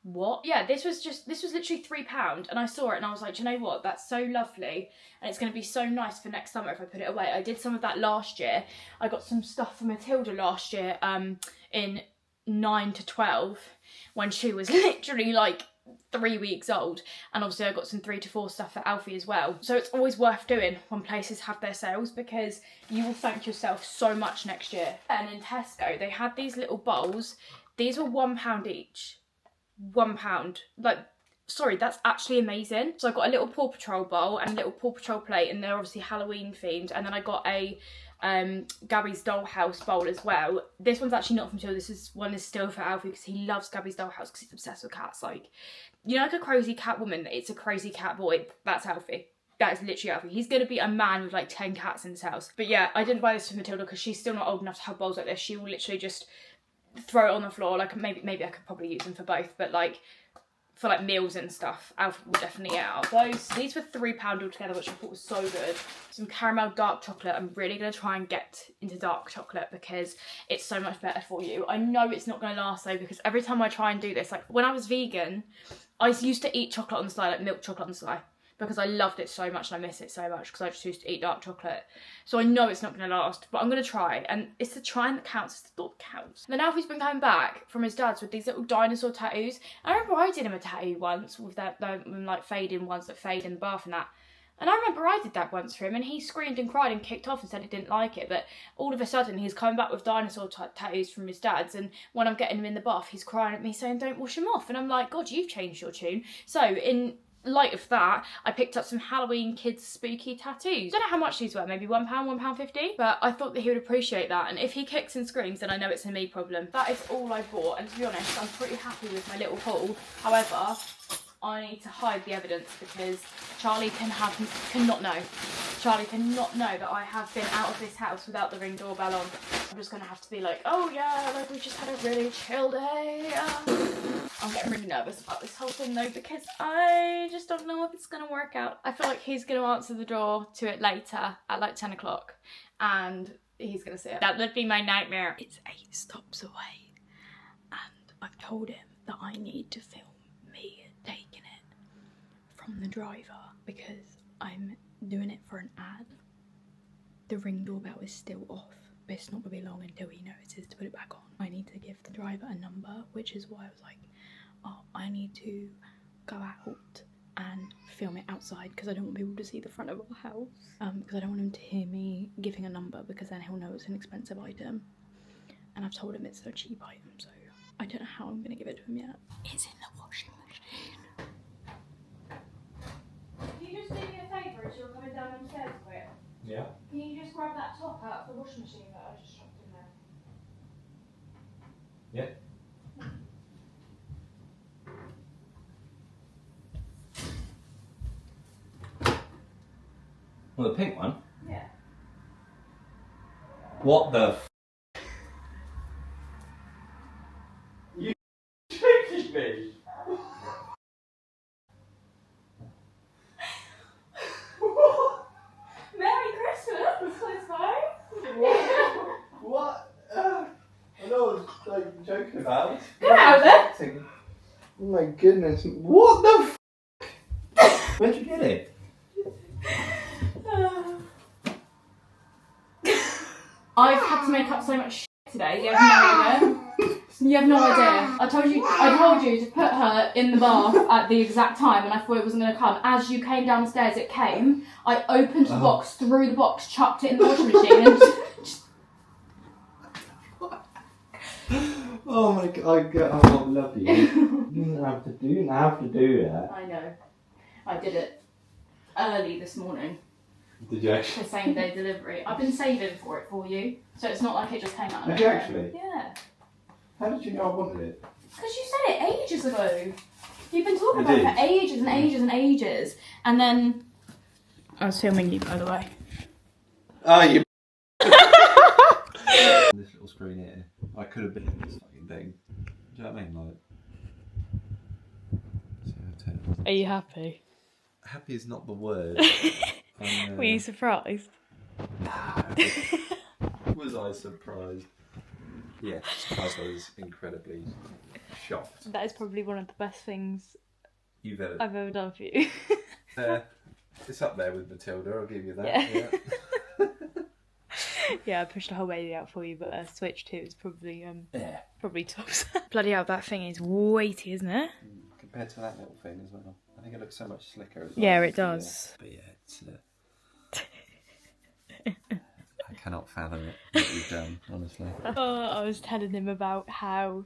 What? Yeah, this was literally £3, and I saw it and I was like, do you know what? That's so lovely, and it's going to be so nice for next summer if I put it away. I did some of that last year. I got some stuff for Matilda last year in 9 to 12 when she was literally like 3 weeks old, and obviously I got some 3 to 4 stuff for Alfie as well. So it's always worth doing when places have their sales, because you will thank yourself so much next year. And in Tesco they had these little bowls. These were £1 each. £1. Like, sorry, that's actually amazing. So I got a little Paw Patrol bowl and a little Paw Patrol plate, and they're obviously Halloween themed. And then I got a Gabby's Dollhouse bowl as well. This one's actually not from Tilbury. This one is still for Alfie because he loves Gabby's Dollhouse because he's obsessed with cats. Like, you know, like a crazy cat woman, it's a crazy cat boy. That's Alfie. That is literally Alfie. He's going to be a man with like 10 cats in his house. But yeah, I didn't buy this for Matilda because she's still not old enough to have bowls like this. She will literally just throw it on the floor. Like maybe I could probably use them for both, but like for like meals and stuff, Alfred will definitely get out of those. These were £3 altogether, which I thought was so good. Some caramel dark chocolate. I'm really going to try and get into dark chocolate because it's so much better for you. I know it's not going to last though, because every time I try and do this, like when I was vegan, I used to eat chocolate on the side, like milk chocolate on the side, because I loved it so much and I miss it so much because I just used to eat dark chocolate. So I know it's not going to last, but I'm going to try. And it's the trying that counts, it's the thought that counts. Then Alfie's been coming back from his dad's with these little dinosaur tattoos. I remember I did him a tattoo once with that like fading ones that fade in the bath and that. And I remember I did that once for him and he screamed and cried and kicked off and said he didn't like it. But all of a sudden he's coming back with dinosaur tattoos from his dad's, and when I'm getting him in the bath, he's crying at me saying, don't wash him off. And I'm like, God, you've changed your tune. So in light of that, I picked up some Halloween kids spooky tattoos. Don't know how much these were, maybe £1, £1.50, but I thought that he would appreciate that. And if he kicks and screams, then I know it's a me problem. That is all I bought, and to be honest, I'm pretty happy with my little haul. However, I need to hide the evidence because Charlie cannot know. Charlie cannot know that I have been out of this house without the Ring doorbell on. I'm just going to have to be like, oh yeah, like we just had a really chill day. I'm getting really nervous about this whole thing though because I just don't know if it's going to work out. I feel like he's going to answer the door to it later at like 10 o'clock and he's going to say it. That would be my nightmare. It's 8 stops away and I've told him that I need to film me taking it from the driver because I'm doing it for an ad. The Ring doorbell is still off, but it's not going to be long until he notices to put it back on. I need to give the driver a number, which is why I was like, oh, I need to go out and film it outside because I don't want people to see the front of our house. Because I don't want him to hear me giving a number because then he'll know it's an expensive item. And I've told him it's a cheap item, so I don't know how I'm going to give it to him yet. It's in the washing machine. Can you just do me a favour as you're coming down the stairs quick? Yeah. Can you just grab that top out of the washing machine that I just chucked in there? Yeah. Well, the pink one? Yeah. What the f***? You joking me? Merry Christmas, close by. What? I know I was like joking about it. Get out there. Oh my goodness. What the f***? Where'd you get it? I've had to make up so much shit today. You have no idea. You have no idea. I told you to put her in the bath at the exact time, and I thought it wasn't going to come. As you came downstairs, it came. I opened the box, threw the box, chucked it in the washing machine, and just... Oh my god! I love you. You didn't have to do that. I know. I did it early this morning. Did you actually? For same day delivery. I've been saving for it for you, so it's not like it just came out of Did you nowhere. actually? Yeah. How did you know I wanted it? Because you said it ages ago. You've been talking I about it did. for ages and ages and ages, and then I was filming you, by the way. Oh, you. This little screen here. I could have been in this fucking thing. Do you know what I mean? Like. So I'll turn it on. Are you happy? Happy is not the word. Were you surprised? Was I surprised? Yes, I was incredibly shocked. That is probably one of the best things You've ever. I've ever done for you. It's up there with Matilda, I'll give you that. Yeah. Yeah, I pushed the whole baby out for you, but Switch 2 is probably probably tops. Bloody hell, that thing is weighty, isn't it? Compared to that little thing as well. I think it looks so much slicker as well. Yeah, it does. But yeah, it's... I cannot fathom it, what you've done, honestly. I was telling him about how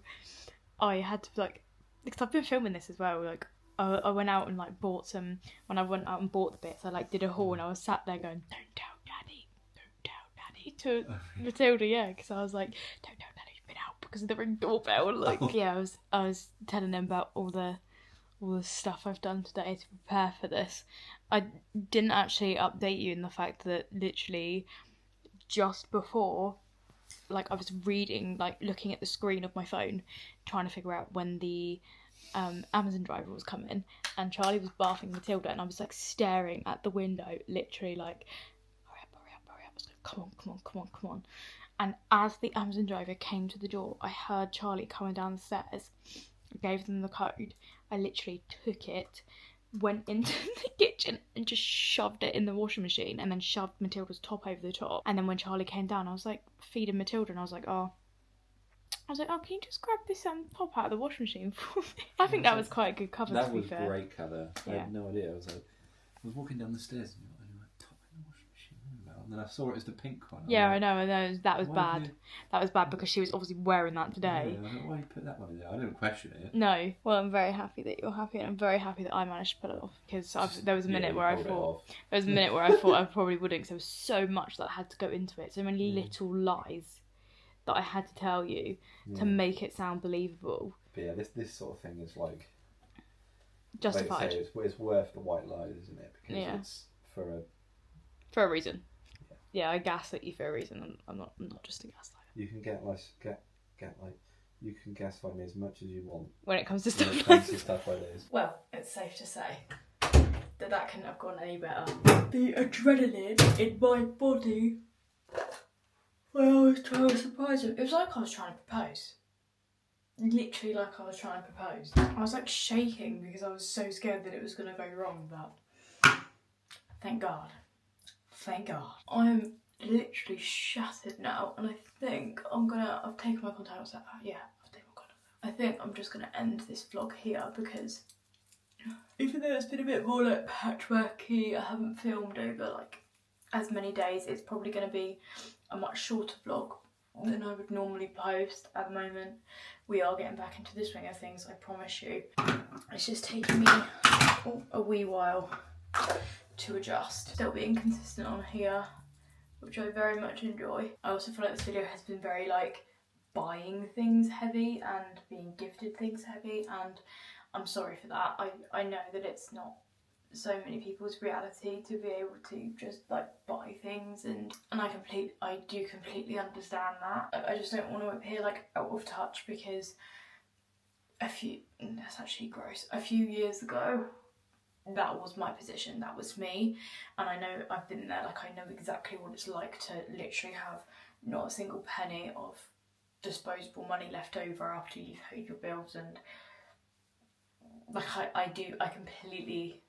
I had to, like, because I've been filming this as well, like, I went out and, like, bought some, when I went out and bought the bits, I, like, did a haul and I was sat there going, don't tell Daddy, to Matilda, yeah, because I was like, don't tell Daddy you've been out because of the Ring doorbell, like, yeah, I was telling him about all the stuff I've done today to prepare for this. I didn't actually update you in the fact that literally just before like I was reading, like looking at the screen of my phone, trying to figure out when the Amazon driver was coming, and Charlie was bathing Matilda, and I was like staring at the window, literally like, hurry up, hurry up, hurry up. I was like, come on, come on, come on, come on. And as the Amazon driver came to the door, I heard Charlie coming down the stairs. I gave them the code. I literally took it, went into the kitchen and just shoved it in the washing machine, and then shoved Matilda's top over the top. And then when Charlie came down, I was like feeding Matilda, and I was like, oh, can you just grab this top out of the washing machine for me? I think that was quite a good cover, to be fair. That was great cover. Yeah. I had no idea. I was walking down the stairs and you went, top in the washing machine. And then I saw it as the pink one. Yeah, I know, that was bad. That was bad because she was obviously wearing that today. Yeah, I thought, why you put that one in there? I didn't question it. No. Well, I'm very happy that you're happy, and I'm very happy that I managed to pull it off, because there was a minute where I thought I probably wouldn't, because there was so much that had to go into it, so many little lies that I had to tell you to make it sound believable. But yeah, this sort of thing is like justified. Like it's worth the white lies, isn't it? Because it's for a reason. Yeah, I gaslit you for a reason. I'm not just a gaslighter. You can you can gaslight me as much as you want when it comes to stuff like this. Well, it's safe to say that couldn't have gone any better. The adrenaline in my body when I was trying to surprise him. It was like I was trying to propose. Literally like I was trying to propose. I was like shaking because I was so scared that it was going to go wrong, but thank God. Thank God. I'm literally shattered now, and I think I've taken my contacts out. Yeah, I've taken my contacts out. I think I'm just gonna end this vlog here, because even though it's been a bit more like patchworky, I haven't filmed over like as many days, it's probably gonna be a much shorter vlog than I would normally post at the moment. We are getting back into the swing of things, I promise you. It's just taking me a wee while to adjust. Still being consistent on here, which I very much enjoy. I also feel like this video has been very like buying things heavy and being gifted things heavy, and I'm sorry for that. I know that it's not so many people's reality to be able to just like buy things, and I do completely understand that. I just don't want to appear like out of touch, because that's actually gross. A few years ago, that was my position, that was me, and I know I've been there. Like, I know exactly what it's like to literally have not a single penny of disposable money left over after you've paid your bills, and like I completely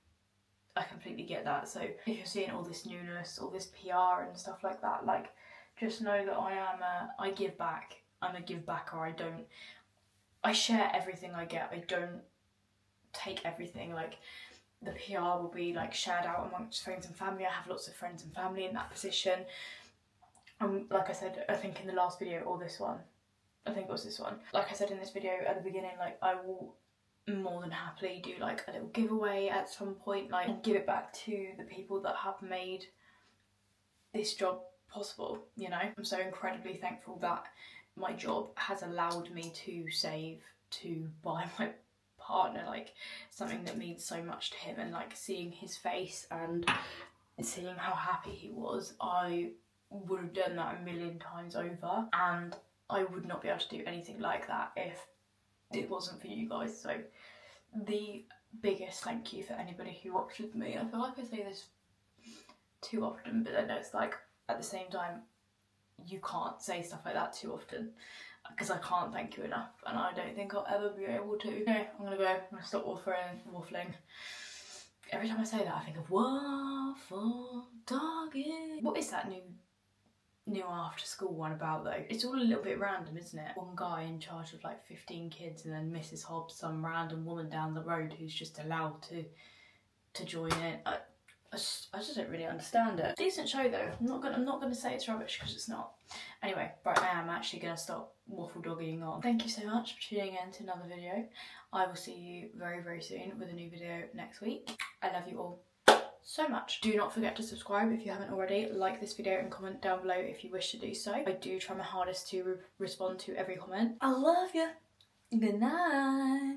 get that. So if you're seeing all this newness, all this PR and stuff like that, like, just know that I give back. I'm a give backer. I share everything I get. I don't take everything. Like, the PR will be like shared out amongst friends and family. I have lots of friends and family in that position. Like I said, I think in the last video, or this one, I think it was this one. Like I said in this video at the beginning, like, I will more than happily do like a little giveaway at some point, like, and give it back to the people that have made this job possible, you know? I'm so incredibly thankful that my job has allowed me to save to buy my partner, like, something that means so much to him, and like seeing his face and seeing how happy he was, I would have done that a million times over, and I would not be able to do anything like that if it wasn't for you guys. So the biggest thank you for anybody who watched with me. I feel like I say this too often, but then it's like, at the same time, you can't say stuff like that too often, because I can't thank you enough, and I don't think I'll ever be able to. Okay, I'm gonna stop waffling. Every time I say that, I think of waffle doggy. What is that new after school one about though? It's all a little bit random, isn't it? One guy in charge of like 15 kids, and then Mrs. Hobbs, some random woman down the road who's just allowed to join in. I just don't really understand it. Decent show though. I'm not gonna say it's rubbish, because it's not. Anyway, right, I am actually gonna stop waffle doggying on. Thank you so much for tuning in to another video. I will see you very, very soon with a new video next week. I love you all so much. Do not forget to subscribe if you haven't already. Like this video and comment down below if you wish to do so. I do try my hardest to respond to every comment. I love you. Good night.